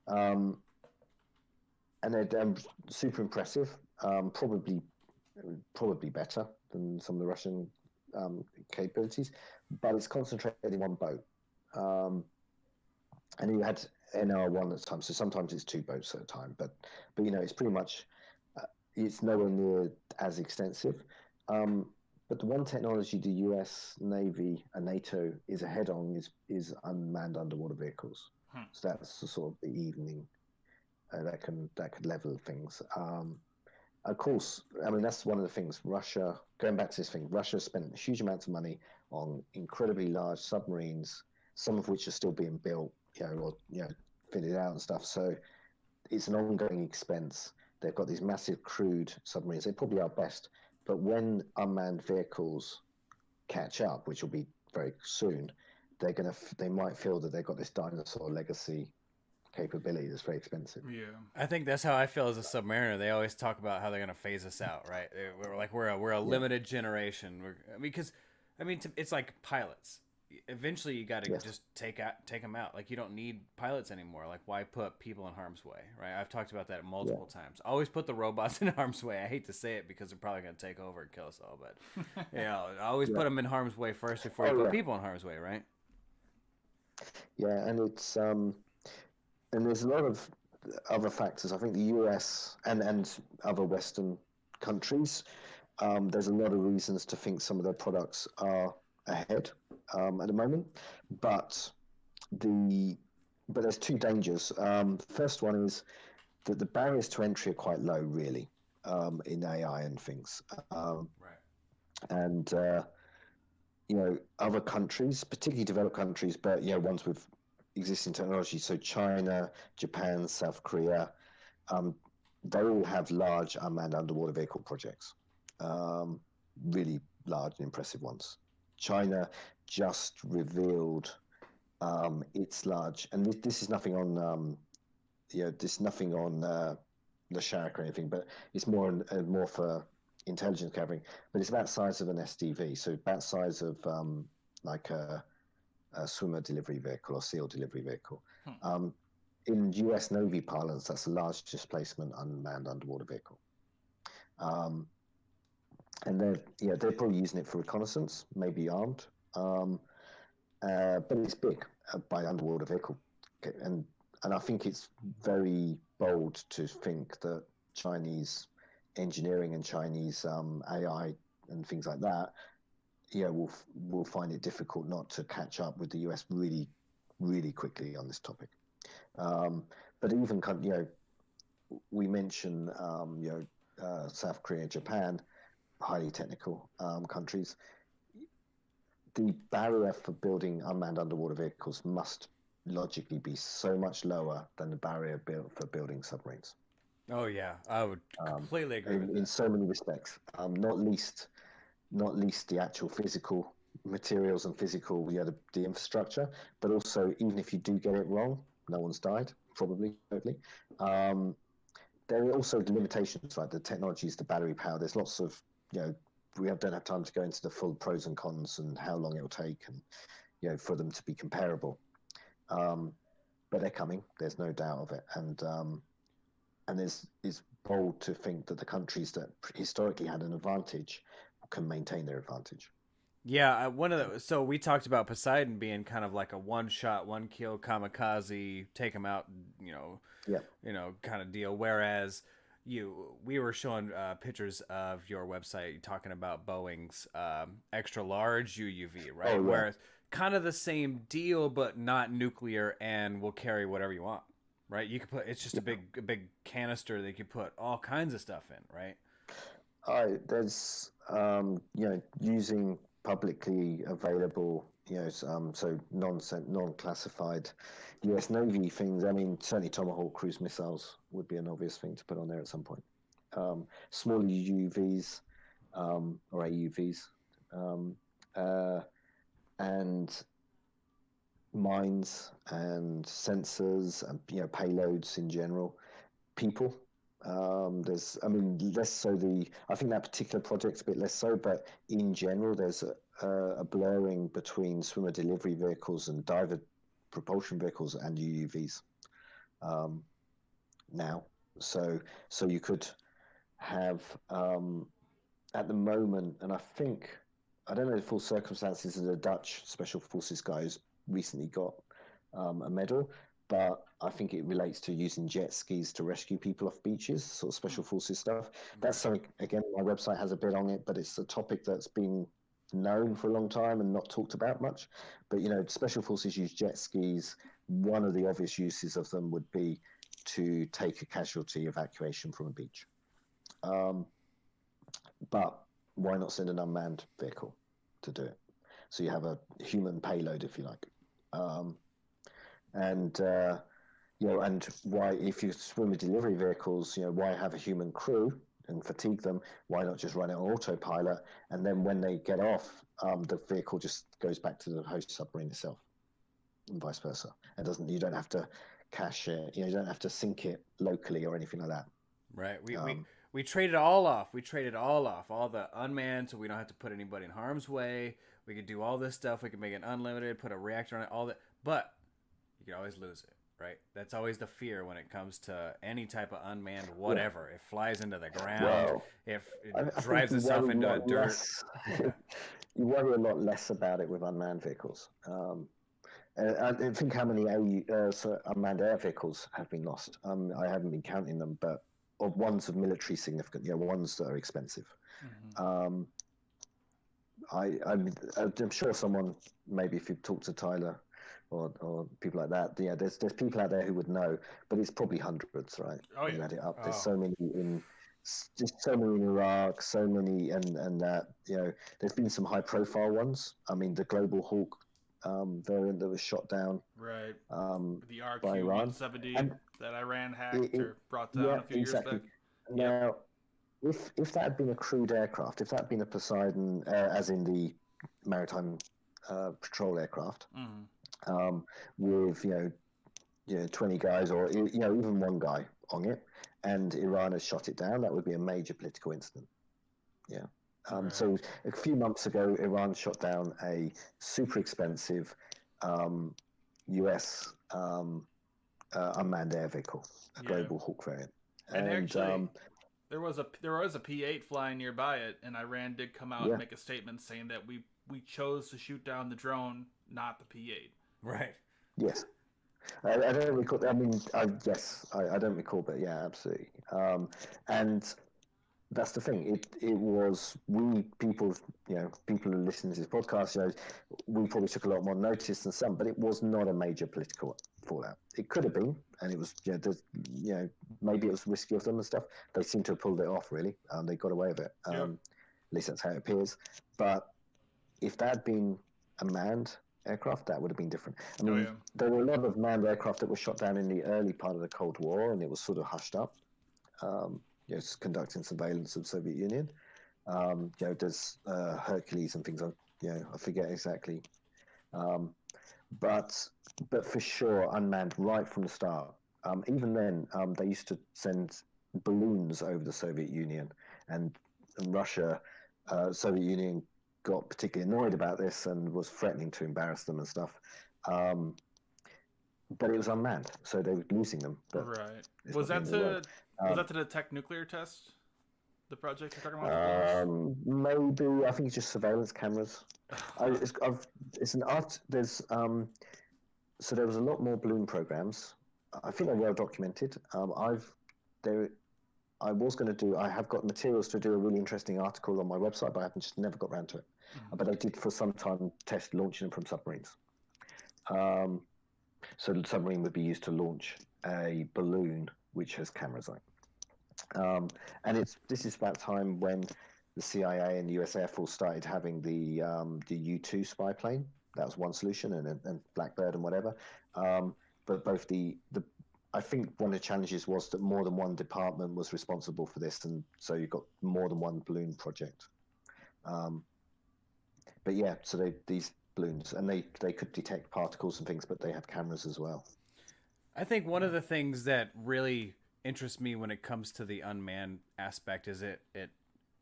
um, and they're super impressive. Probably better than some of the Russian capabilities, but it's concentrated in one boat. And you had NR1 at times, so sometimes it's two boats at a time. But it's pretty much it's nowhere near as extensive. But the one technology the U.S. Navy and NATO is ahead on is unmanned underwater vehicles. So that's the sort of the evening that could level things. Of course, I mean that's one of the things. Russia, going back to this thing, Russia spent huge amounts of money on incredibly large submarines, some of which are still being built, or fitted out and stuff. So it's an ongoing expense. They've got these massive crewed submarines. They probably are best, but when unmanned vehicles catch up, which will be very soon, they might feel that they've got this dinosaur legacy capability that's very expensive. Yeah, I think that's how I feel as a submariner. They always talk about how they're going to phase us out, right? We're a limited generation. Because it's like pilots. Eventually, you got to just take them out. Like you don't need pilots anymore. Like why put people in harm's way, right? I've talked about that multiple times. Always put the robots in harm's way. I hate to say it because they're probably going to take over and kill us all, but always put them in harm's way first before you put people in harm's way, right? Yeah, and it's and there's a lot of other factors. I think the US and other Western countries, there's a lot of reasons to think some of their products are ahead at the moment. But there's two dangers. First one is that the barriers to entry are quite low, really, in AI and things. And other countries, particularly developed countries, but ones with existing technology, so China, Japan, South Korea, they all have large unmanned underwater vehicle projects, really large and impressive ones. China just revealed its large, and this is nothing on, this is nothing on the Shack or anything, but it's more for intelligence gathering. But it's about the size of an SDV, so about size of like a swimmer delivery vehicle or SEAL delivery vehicle. In US Navy parlance, that's the large displacement unmanned underwater vehicle. And they're probably using it for reconnaissance, maybe armed, but it's big by underwater vehicle, and I think it's very bold to think that Chinese engineering and Chinese AI and things like that, we'll find it difficult not to catch up with the US really, really quickly on this topic. But even we mention South Korea, Japan, highly technical countries. The barrier for building unmanned underwater vehicles must logically be so much lower than the barrier for building submarines. Oh yeah, I would completely agree with that. In so many respects, not least the actual physical materials and physical, the infrastructure, but also even if you do get it wrong, no one's died, probably, totally. There are also the limitations, right? The technologies, the battery power. There's lots of, we don't have time to go into the full pros and cons and how long it will take, and for them to be comparable. But they're coming. There's no doubt of it, and it's bold to think that the countries that historically had an advantage can maintain their advantage. Yeah, so we talked about Poseidon being kind of like a one-shot, one-kill kamikaze, take them out, kind of deal. Whereas we were showing pictures of your website talking about Boeing's extra large UUV, right? Oh, yeah. Where it's kind of the same deal, but not nuclear, and will carry whatever you want, right? You could it's just a big canister that you could put all kinds of stuff in, right? There's using publicly available, so non-classified US Navy things. I mean, certainly Tomahawk cruise missiles would be an obvious thing to put on there at some point. Smaller UUVs or AUVs, and mines and sensors and payloads in general. People, I mean, less so I think that particular project's a bit less so, but in general, there's a blurring between swimmer delivery vehicles and diver propulsion vehicles and UUVs now. So you could have at the moment, and I don't know the full circumstances of the Dutch Special Forces guys recently got a medal, but I think it relates to using jet skis to rescue people off beaches, sort of special forces stuff. That's something, again, my website has a bit on it, but it's a topic that's been known for a long time and not talked about much. But, special forces use jet skis. One of the obvious uses of them would be to take a casualty evacuation from a beach. But why not send an unmanned vehicle to do it? So you have a human payload, if you like. And why, if you swim with delivery vehicles, why have a human crew and fatigue them? Why not just run it on autopilot? And then when they get off, the vehicle just goes back to the host submarine itself, and vice versa. You don't have to cache it. You don't have to sync it locally or anything like that. Right. We traded all off. We traded all off, all the unmanned, so we don't have to put anybody in harm's way. We could do all this stuff. We could make it unlimited, put a reactor on it, all that. But you can always lose it, right? That's always the fear when it comes to any type of unmanned whatever. Yeah. It flies into the ground. Well, if it drives itself into a dirt. You worry a lot less about it with unmanned vehicles. I think how many unmanned air vehicles have been lost. I haven't been counting them, but of ones of military significance, ones that are expensive. Mm-hmm. I'm sure someone, maybe if you talk to Tyler or people like that, there's people out there who would know, but it's probably hundreds, right? Oh, yeah. You add it up. There's so many just so many in Iraq, so many, and that there's been some high profile ones. I mean, the Global Hawk variant that was shot down, right? The RQ-170 that Iran hacked or brought down a few years back. Now, if that had been a crewed aircraft, if that had been a Poseidon, as in the maritime patrol aircraft, with 20 guys or even one guy on it, and Iran has shot it down, that would be a major political incident. Yeah. Right. So a few months ago, Iran shot down a super expensive U.S. Unmanned air vehicle, a Global Hawk variant. And actually, there was a P-8 flying nearby it, and Iran did come out and make a statement saying that we chose to shoot down the drone, not the P-8. Right. Yes. I don't recall. I mean, yes, I don't recall, but yeah, absolutely. And that's the thing. It was people who listen to this podcast, we probably took a lot more notice than some, but it was not a major political fallout. It could have been, and it was, maybe it was risky of them and stuff. They seem to have pulled it off, really. They got away with it. At least that's how it appears. But if that had been a manned aircraft, that would have been different. I mean, there were a lot of manned aircraft that were shot down in the early part of the Cold War, and it was sort of hushed up. Conducting surveillance of the Soviet Union. There's Hercules and things. I forget exactly. But for sure, unmanned right from the start. Even then, they used to send balloons over the Soviet Union, and Russia, Soviet Union got particularly annoyed about this and was threatening to embarrass them and stuff. But it was unmanned, so they were losing them. Right. Was that to detect nuclear tests? The project you're talking about? Maybe. I think it's just surveillance cameras. It's an art. There's so there was a lot more balloon programs. I think they're well documented. I have got materials to do a really interesting article on my website, but I haven't just never got around to it. Mm-hmm. But I did for some time test launching them from submarines. So the submarine would be used to launch a balloon which has cameras on it. And this is about time when the CIA and the US Air Force started having the U-2 spy plane. That was one solution, and Blackbird and whatever. But both I think one of the challenges was that more than one department was responsible for this, and so you've got more than one balloon project. But yeah, so these balloons, and they could detect particles and things, but they have cameras as well. I think one of the things that really interests me when it comes to the unmanned aspect is it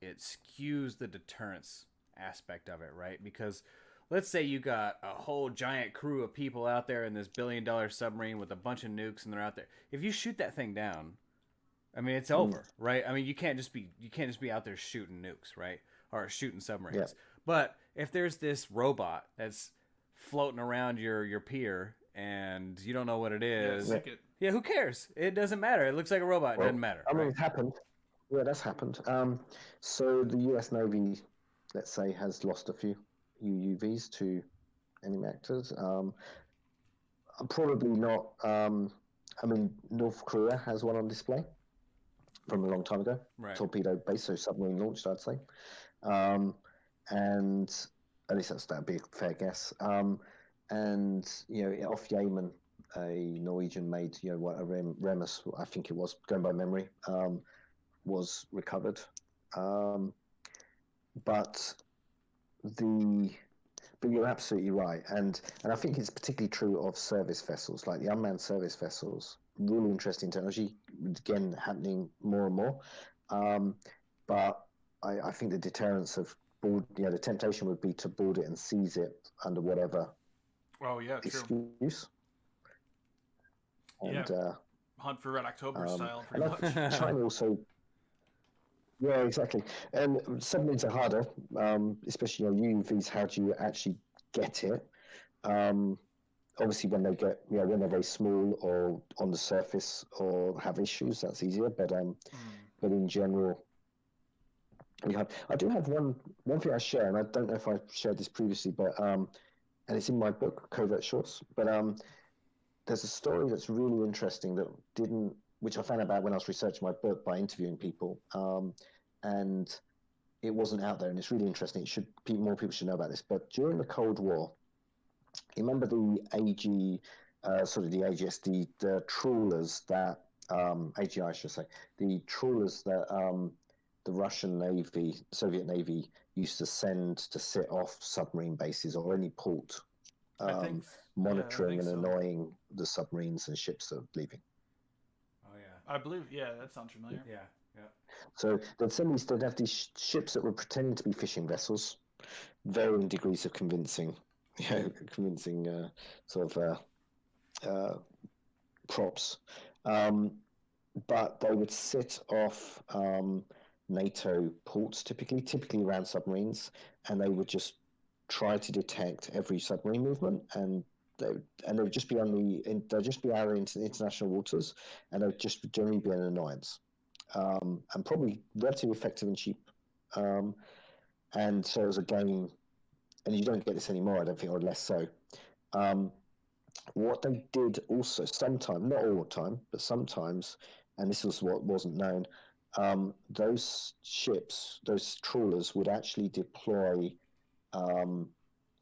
skews the deterrence aspect of it, right? Because let's say you got a whole giant crew of people out there in this billion-dollar submarine with a bunch of nukes, and they're out there. If you shoot that thing down, I mean, it's over, right? I mean, you can't just be out there shooting nukes, right? Or shooting submarines. Yeah. But if there's this robot that's floating around your pier and you don't know what it is, yeah, who cares? It doesn't matter. It looks like a robot. It doesn't matter. I mean, right? it's happened. Yeah, that's happened. So the U.S. Navy, let's say, has lost a few UUVs to enemy actors. Probably not. I mean, North Korea has one on display from a long time ago. Right. Torpedo based, so submarine launched, I'd say. And at least that'd be a fair guess. And off Yemen, a Norwegian-made, what a Remus, I think it was, going by memory, was recovered. But you're absolutely right, and I think it's particularly true of service vessels, like the unmanned service vessels. Really interesting technology, again happening more and more. But I think the deterrence of board, the temptation would be to board it and seize it under whatever excuse. And, Hunt for Red October style, pretty much. China also. Yeah, exactly. And submarines are harder, especially UUVs. How do you actually get it? Obviously, when they're very small or on the surface or have issues, that's easier. But in general, I do have one thing I share, and I don't know if I shared this previously, but and it's in my book, Covert Shorts. But there's a story that's really interesting which I found out when I was researching my book by interviewing people, and it wasn't out there, and it's really interesting. More people should know about this. But during the Cold War, you remember the the AGS, the trawlers that AGI, I should say, the trawlers that the Russian Navy, Soviet Navy used to send to sit off submarine bases or any port, monitoring and annoying the submarines and ships that are leaving. I believe, that sounds familiar. Yeah. So they'd have these ships that were pretending to be fishing vessels, varying degrees of convincing props. But they would sit off NATO ports, typically around submarines, and they would just try to detect every submarine movement, and they would just be they'd just be out in international waters, and they'd just generally be an annoyance, and probably relatively effective and cheap. And so it was a game, and you don't get this anymore, I don't think, or less so. What they did also, sometimes, not all the time, but sometimes, and this was what wasn't known, those ships, those trawlers would actually deploy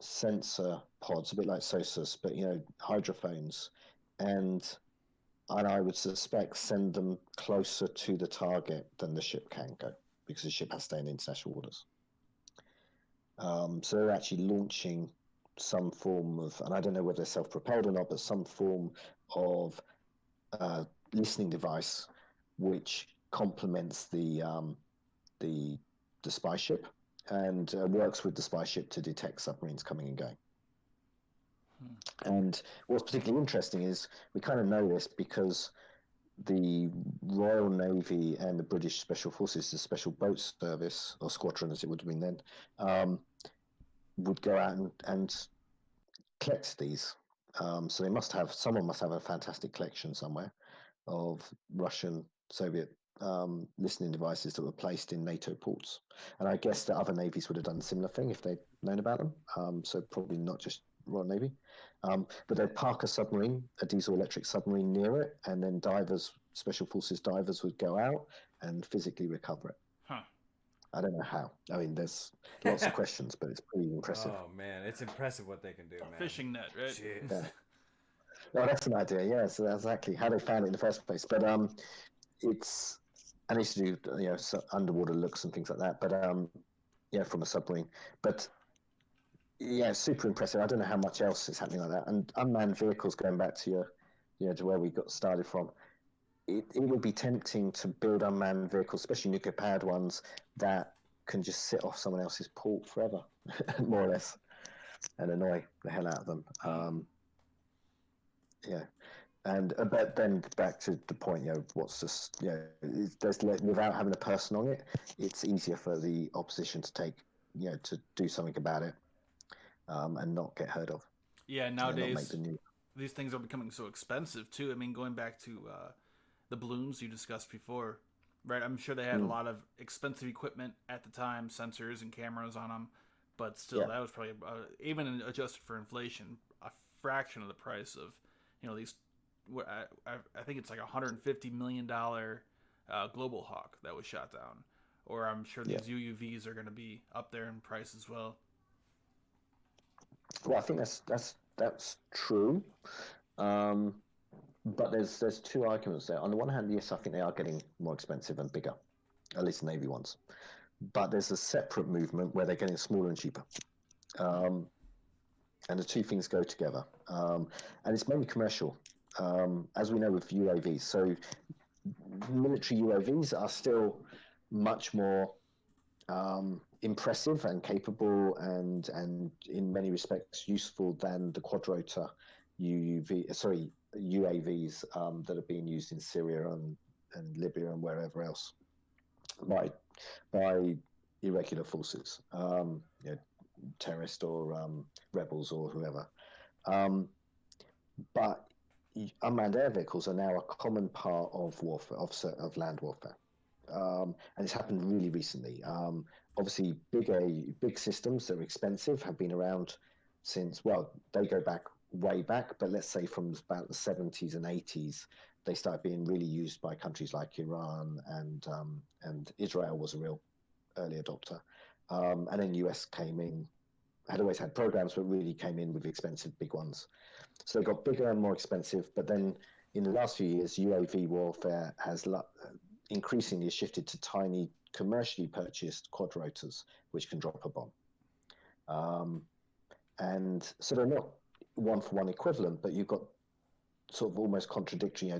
sensor pods, a bit like SOSUS, but hydrophones, and I would suspect send them closer to the target than the ship can go, because the ship has to stay in international waters. So they're actually launching some form of, and I don't know whether they're self-propelled or not, but some form of listening device which complements the spy ship and works with the spy ship to detect submarines coming and going. And what's particularly interesting is we kind of know this because the Royal Navy and the British Special Forces, the Special Boat Service, or Squadron as it would have been then, would go out and collect these. So someone must have a fantastic collection somewhere of Russian, Soviet listening devices that were placed in NATO ports. And I guess that other navies would have done a similar thing if they'd known about them. So probably not just Royal Navy. But they'd park a submarine, a diesel-electric submarine near it, and then Special Forces divers would go out and physically recover it. Huh. I don't know how. I mean, there's lots of questions, but it's pretty impressive. Oh, man. It's impressive what they can do, man. Fishing net, right? Jeez. Yeah. Well, that's an idea, yeah. So that's exactly how they found it in the first place. But and I used to do underwater looks and things like that. But from a submarine. But yeah, super impressive. I don't know how much else is happening like that. And unmanned vehicles, going back to to where we got started from. it would be tempting to build unmanned vehicles, especially nuclear powered ones, that can just sit off someone else's port forever, more or less, and annoy the hell out of them. Yeah. And but then back to the point, what's just, without having a person on it, it's easier for the opposition to take, to do something about it, and not get heard of, Yeah, and not make nowadays the news. these things are becoming so expensive too. I mean, going back to the balloons you discussed before, right? I'm sure they had a lot of expensive equipment at the time, sensors and cameras on them, but still, that was probably even adjusted for inflation, a fraction of the price of these. I think it's like $150 million Global Hawk that was shot down, or I'm sure these UUVs are going to be up there in price as well. Well, I think that's true, but there's two arguments there. On the one hand, yes, I think they are getting more expensive and bigger, at least the Navy ones. But there's a separate movement where they're getting smaller and cheaper, and the two things go together. And it's mainly commercial, as we know with UAVs. So military UAVs are still much more impressive and capable, and in many respects useful than the quadrotor UAVs that are being used in Syria and Libya and wherever else by irregular forces, terrorist or rebels or whoever. But unmanned air vehicles are now a common part of warfare, of land warfare. And it's happened really recently. Obviously, big systems that are expensive have been around since, well, they go back way back, but let's say from about the 70s and 80s, they started being really used by countries like Iran, and Israel was a real early adopter. And then US came in, had always had programs, but really came in with expensive big ones. So they got bigger and more expensive, but then in the last few years, UAV warfare has increasingly shifted to tiny, commercially purchased quadrotors, which can drop a bomb. And so they're not one-for-one equivalent, but you've got sort of almost contradictory,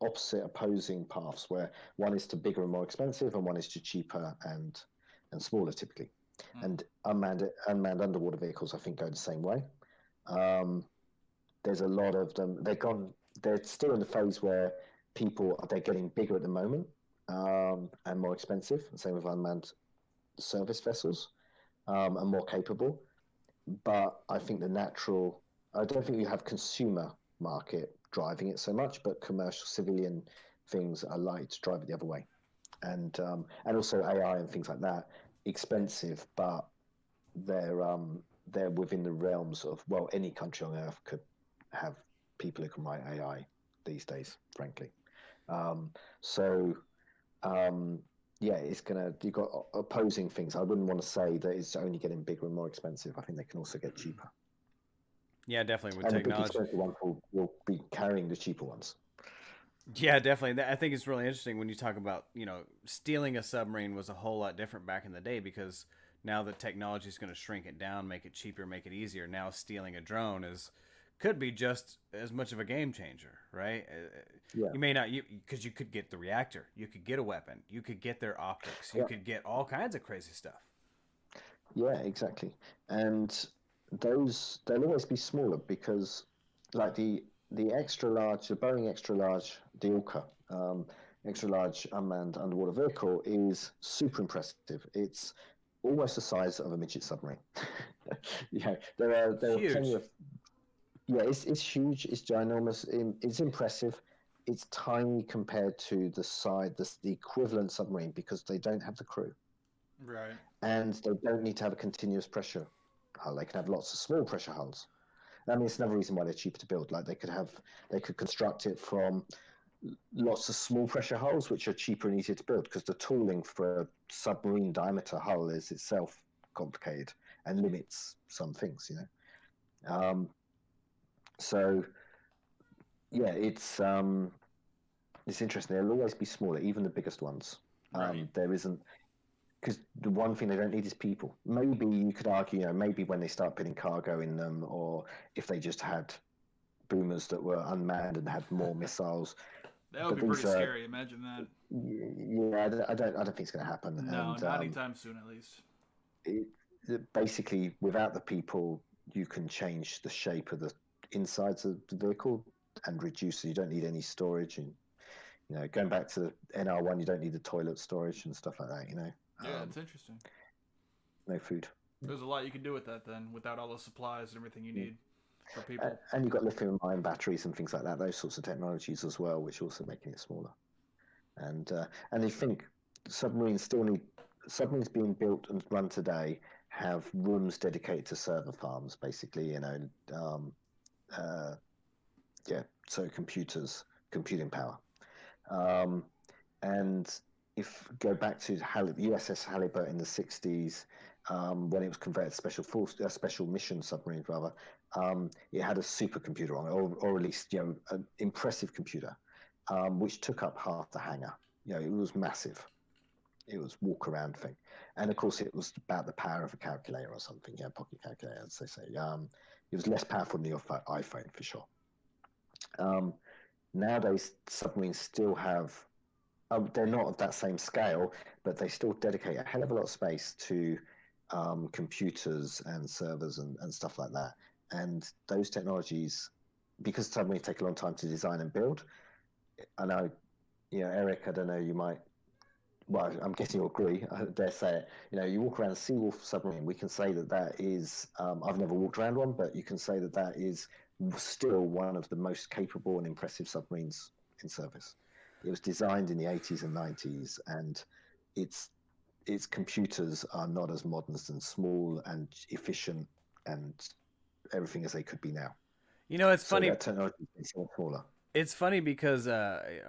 opposite, opposing paths, where one is to bigger and more expensive, and one is to cheaper and smaller, typically. And unmanned underwater vehicles, I think, go the same way. There's a lot of them. They're still in the phase where they're getting bigger at the moment, and more expensive. Same with unmanned service vessels, and more capable. But I think I don't think you have consumer market driving it so much, but commercial civilian things are likely to drive it the other way. And also AI and things like that, expensive, but they're within the realms of, well, any country on earth could have people who can write AI these days, frankly. You've got opposing things. I wouldn't want to say that it's only getting bigger and more expensive. I think they can also get cheaper. Yeah, definitely. With and technology, the big expensive ones will be carrying the cheaper ones. Yeah, definitely. I think it's really interesting when you talk about, stealing a submarine was a whole lot different back in the day, because now the technology is going to shrink it down, make it cheaper, make it easier. Now stealing a drone could be just as much of a game changer, right? Yeah. You may not, because you could get the reactor, you could get a weapon, you could get their optics, you could get all kinds of crazy stuff. Yeah, exactly. And they'll always be smaller, because like the extra large, the Boeing extra large, the Orca, extra large unmanned underwater vehicle is super impressive. It's almost the size of a midget submarine. There are plenty of. Yeah, it's huge. It's ginormous. It's impressive. It's tiny compared to the equivalent submarine, because they don't have the crew. Right. And they don't need to have a continuous pressure hull. They can have lots of small pressure hulls. I mean, it's another reason why they're cheaper to build. Like they could construct it from lots of small pressure hulls, which are cheaper and easier to build, because the tooling for a submarine diameter hull is itself complicated and limits some things, So yeah, it's interesting. They'll always be smaller, even the biggest ones. Right. There isn't. Because the one thing they don't need is people. Maybe you could argue, maybe when they start putting cargo in them, or if they just had boomers that were unmanned and had more missiles, That would but be pretty these are, scary. Imagine that. yeah, I don't think it's going to happen. No, And not anytime soon, at least. it, basically, without the people, you can change the shape of the insides of the vehicle and reduce. So you don't need any storage, and going back to the NR1, you don't need the toilet storage and stuff like that. Yeah, it's interesting. No food. There's a lot you can do with that then, without all the supplies and everything you need for people. And you've got lithium-ion batteries and things like that. Those sorts of technologies as well, which are also making it smaller. And you think submarines being built and run today have rooms dedicated to server farms, basically. So computing power. And if go back to USS Halibut in the 60s, when it was converted to special mission submarines, rather, it had a supercomputer on it, or at least an impressive computer, which took up half the hangar. It was massive. It was walk around thing, and of course it was about the power of a calculator or something. Pocket calculator, as they say. It was less powerful than the iPhone for sure. Nowadays, submarines still have. They're not of that same scale, but they still dedicate a hell of a lot of space to computers and servers and stuff like that. And those technologies, because submarines take a long time to design and build, I know, Eric, I don't know, you might. Well, I'm guessing you'll agree. I dare say it. You walk around a Seawolf submarine. We can say that is. I've never walked around one, but you can say that is still one of the most capable and impressive submarines in service. It was designed in the 80s and 90s, and its computers are not as modern and small and efficient and everything as they could be now. It's So funny. that technology is so smaller. It's funny because they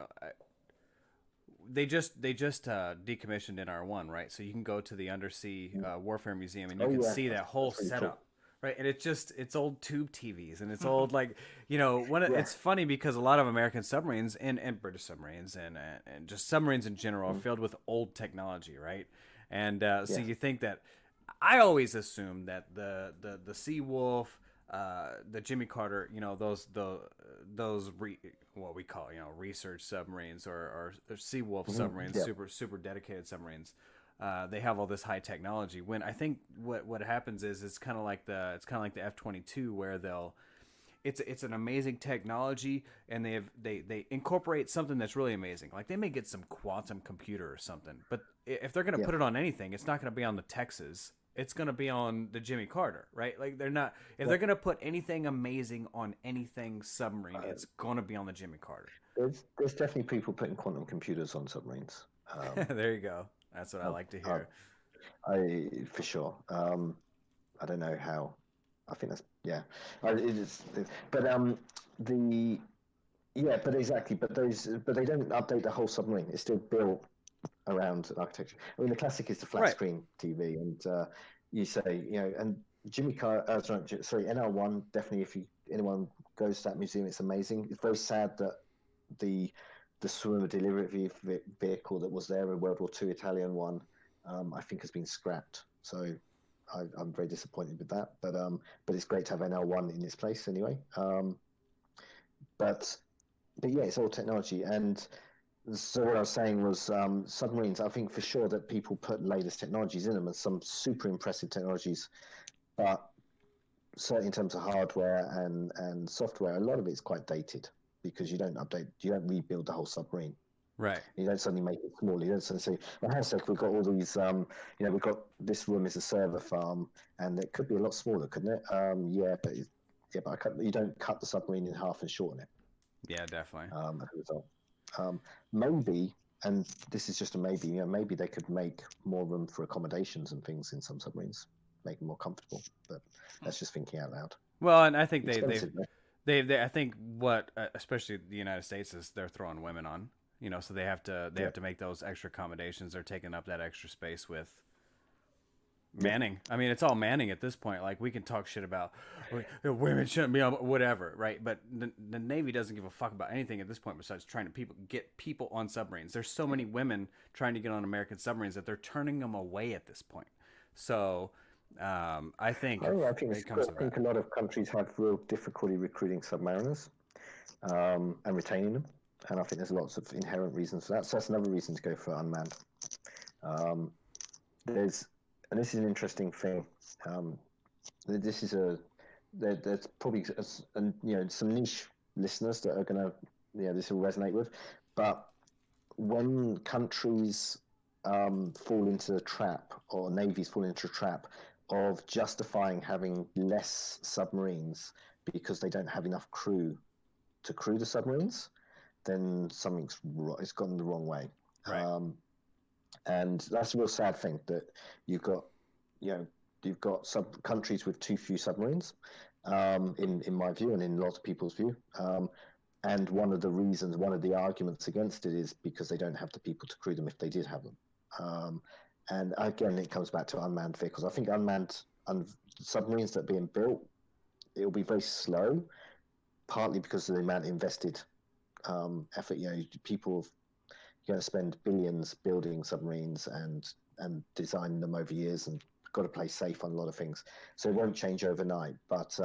just decommissioned NR1, right? So you can go to the Undersea Warfare Museum and you can see that whole setup, cool. Right? And it's old tube TVs and it's old it's funny because a lot of American submarines and British submarines and just submarines in general are filled with old technology, right? And so you think that I always assumed that the Seawolf, the Jimmy Carter, those what we call research submarines or Seawolf submarines, super dedicated submarines. They have all this high technology. When I think what happens is it's kind of like the F-22 where it's an amazing technology and they incorporate something that's really amazing. Like they may get some quantum computer or something, but if they're going to put it on anything, it's not going to be on the Texas. It's going to be on the Jimmy Carter, right? Like they're not. If they're going to put anything amazing on anything submarine, it's going to be on the Jimmy Carter. There's definitely people putting quantum computers on submarines. There you go. That's what I like to hear. For sure. I don't know how. I think that's it is, but but exactly. But they don't update the whole submarine. It's still built around architecture. I mean, the classic is the flat screen TV, and you say, and Jimmy Carter, NR1, definitely. If anyone goes to that museum, it's amazing. It's very sad that the swimmer delivery vehicle that was there in World War II, Italian one, I think has been scrapped. So I'm very disappointed with that. But it's great to have NR1 in its place anyway. But it's all technology. And so what I was saying was submarines, I think for sure that people put latest technologies in them and some super impressive technologies. But certainly in terms of hardware and software, a lot of it's quite dated because you don't rebuild the whole submarine. Right. You don't suddenly make it smaller. You don't suddenly say, well, hang on a sec, we've got all these, we've got this room is a server farm, and it could be a lot smaller, couldn't it? But you don't cut the submarine in half and shorten it. Yeah, definitely. As a result. Maybe, and this is just a maybe, maybe they could make more room for accommodations and things in some submarines, make them more comfortable. But that's just thinking out loud. Well, and I think they I think what especially the United States is they're throwing women on, so they have to make those extra accommodations. They're taking up that extra space with manning. I mean, it's all manning at this point. Like we can talk shit about women shouldn't be on whatever, right? But the Navy doesn't give a fuck about anything at this point besides trying to get people on submarines. There's so many women trying to get on American submarines that they're turning them away at this point. So I think a lot of countries have real difficulty recruiting submariners and retaining them. and I think there's lots of inherent reasons for that. So that's another reason to go for unmanned. There's, and this is an interesting thing. This is there's probably some niche listeners that are gonna this will resonate with, but when countries fall into the trap, or navies fall into a trap of justifying having less submarines because they don't have enough crew to crew the submarines, then it's gone the wrong way. Right. And that's a real sad thing, that you've got countries with too few submarines, in my view, and in lots of people's view. And one of the arguments against it is because they don't have the people to crew them if they did have them. And again, it comes back to unmanned vehicles. I think unmanned submarines that are being built, it'll be very slow, partly because of the amount of invested effort. People are going to spend billions building submarines and designing them over years, and got to play safe on a lot of things. So it won't change overnight. But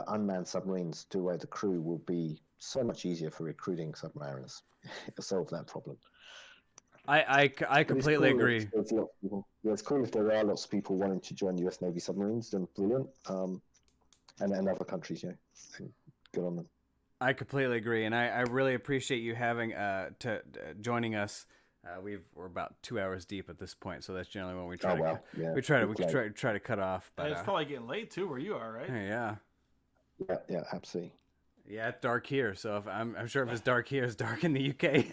unmanned submarines, to where the crew will be so much easier for recruiting submariners. It'll solve that problem. I completely agree. It's cool if there are lots of people wanting to join US Navy submarines, then brilliant. And other countries, good on them. I completely agree, and I really appreciate you having joining us. We're about 2 hours deep at this point, so that's generally when we try to cut off. But it's probably getting late too, where you are, right? Yeah. Yeah, absolutely. Yeah, it's dark here, so I'm sure if it's dark here, it's dark in the UK.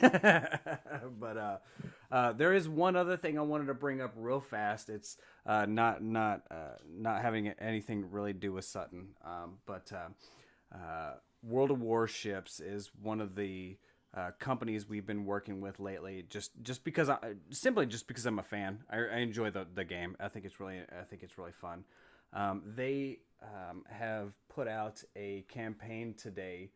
But there is one other thing I wanted to bring up real fast. It's not having anything really to do with Sutton, but World of Warships is one of the companies we've been working with lately. Just because I'm a fan. I enjoy the game. I think it's really fun. They have put out a campaign today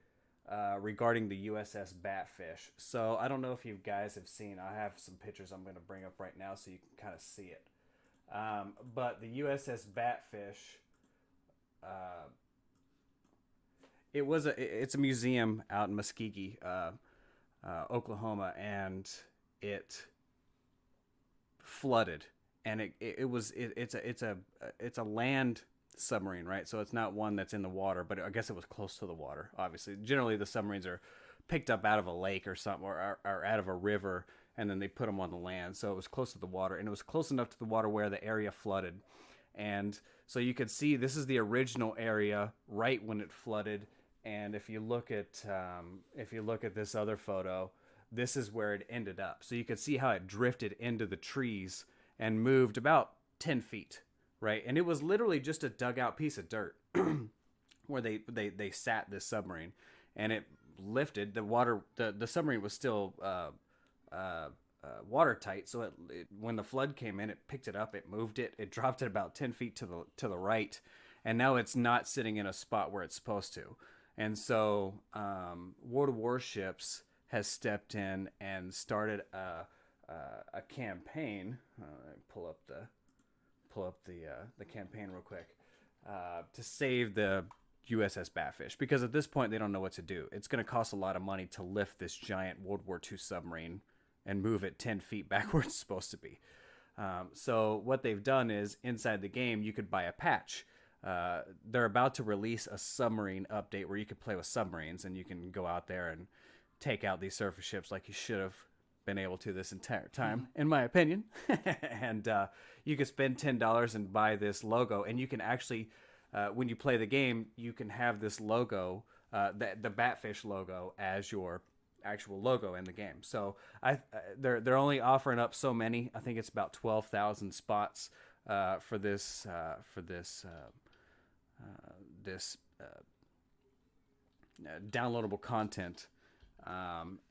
regarding the USS Batfish. So I don't know if you guys have seen. I have some pictures I'm going to bring up right now so you can kind of see it. But the USS Batfish, it's a museum out in Muskogee, Oklahoma, and it flooded. And it's a land submarine, right? So it's not one that's in the water, but I guess it was close to the water. Obviously, generally the submarines are picked up out of a lake or something, or out of a river, and then they put them on the land. So it was close to the water, and it was close enough to the water where the area flooded. And so you could see this is the original area right when it flooded. And if you look at this other photo, this is where it ended up. So you could see how it drifted into the trees and moved about 10 feet, right? And it was literally just a dugout piece of dirt where they sat this submarine, and it lifted the water. The submarine was still watertight, so when the flood came in, it picked it up, it moved it, it dropped it about 10 feet to the right, and now it's not sitting in a spot where it's supposed to. And so World of Warships has stepped in and started a campaign. Pull up the campaign real quick to save the USS Batfish, because at this point they don't know what to do. It's going to cost a lot of money to lift this giant World War II submarine and move it 10 feet back where it's supposed to be. So what they've done is, inside the game you could buy a patch. They're about to release a submarine update where you could play with submarines, and you can go out there and take out these surface ships like you should have been able to this entire time, in my opinion. And you could spend $10 and buy this logo, and you can actually, when you play the game, you can have this logo, the Batfish logo, as your actual logo in the game. So they're only offering up so many. I think it's about 12,000 spots for this downloadable content.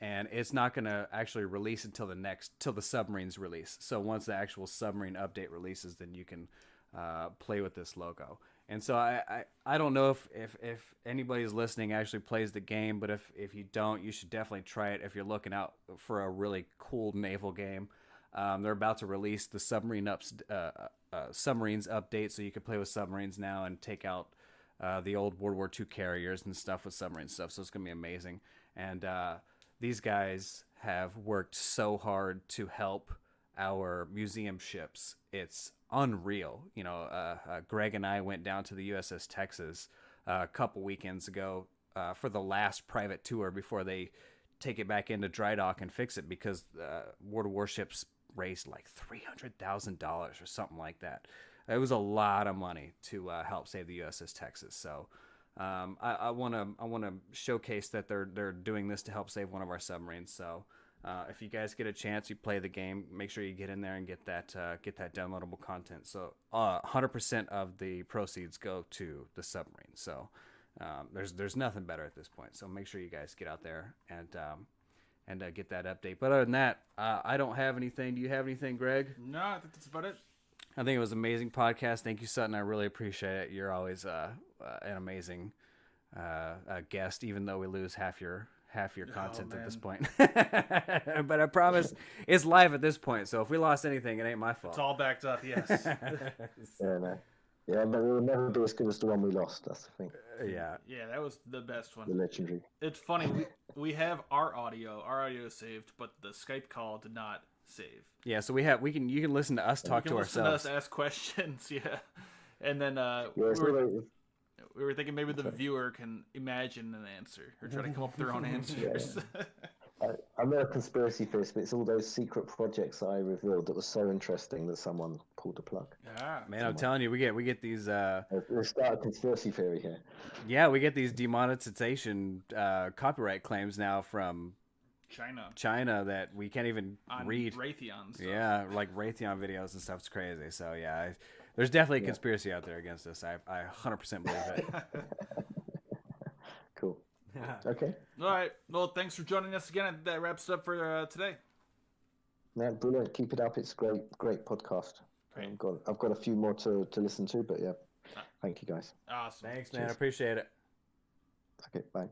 And it's not going to actually release until the submarines release. So once the actual submarine update releases, then you can play with this logo. And so I don't know if anybody's listening actually plays the game, but if you don't, you should definitely try it if you're looking out for a really cool naval game. They're about to release the submarines update, so you can play with submarines now and take out the old World War II carriers and stuff with submarine stuff. So it's going to be amazing. And these guys have worked so hard to help our museum ships. It's unreal. Greg and I went down to the USS Texas a couple weekends ago for the last private tour before they take it back into dry dock and fix it, because World of Warships raised like $300,000 or something like that. It was a lot of money to help save the USS Texas. So I want to showcase that they're doing this to help save one of our submarines. So if you guys get a chance, you play the game, make sure you get in there and get that downloadable content. So 100% of the proceeds go to the submarine. So there's nothing better at this point. So make sure you guys get out there and get that update. But other than that, I don't have anything. Do you have anything, Greg? No, I think that's about it. I think it was an amazing podcast. Thank you, Sutton. I really appreciate it. You're always an amazing guest, even though we lose half your content at this point. But I promise it's live at this point. So if we lost anything, it ain't my fault. It's all backed up, yes. Yeah, but it will never be as good as the one we lost. That's the thing. Yeah, that was the best one. The legendary. It's funny. We have our audio. Our audio is saved, but the Skype call did not save. Yeah, so you can listen to us talk to ourselves. Listen to us ask questions. Yeah, and then we were thinking maybe the viewer can imagine an answer or try to come up with their own answers. I'm not a conspiracy theorist, but it's all those secret projects that I revealed that was so interesting that someone pulled the plug. Yeah, man, I'm telling you, we get these. We start a conspiracy theory here. Yeah, we get these demonetization copyright claims now from China that we can't even read. Raytheon stuff. Yeah, like Raytheon videos and stuff. It's crazy. So yeah, there's definitely a conspiracy out there against us. I 100% believe it. Cool. Okay. All right. Well, thanks for joining us again. That wraps it up for today. Yeah, brilliant. Keep it up. It's great podcast. Great. I've got a few more to listen to, but yeah, thank you guys. Awesome. Thanks, man. I appreciate it. Okay, bye.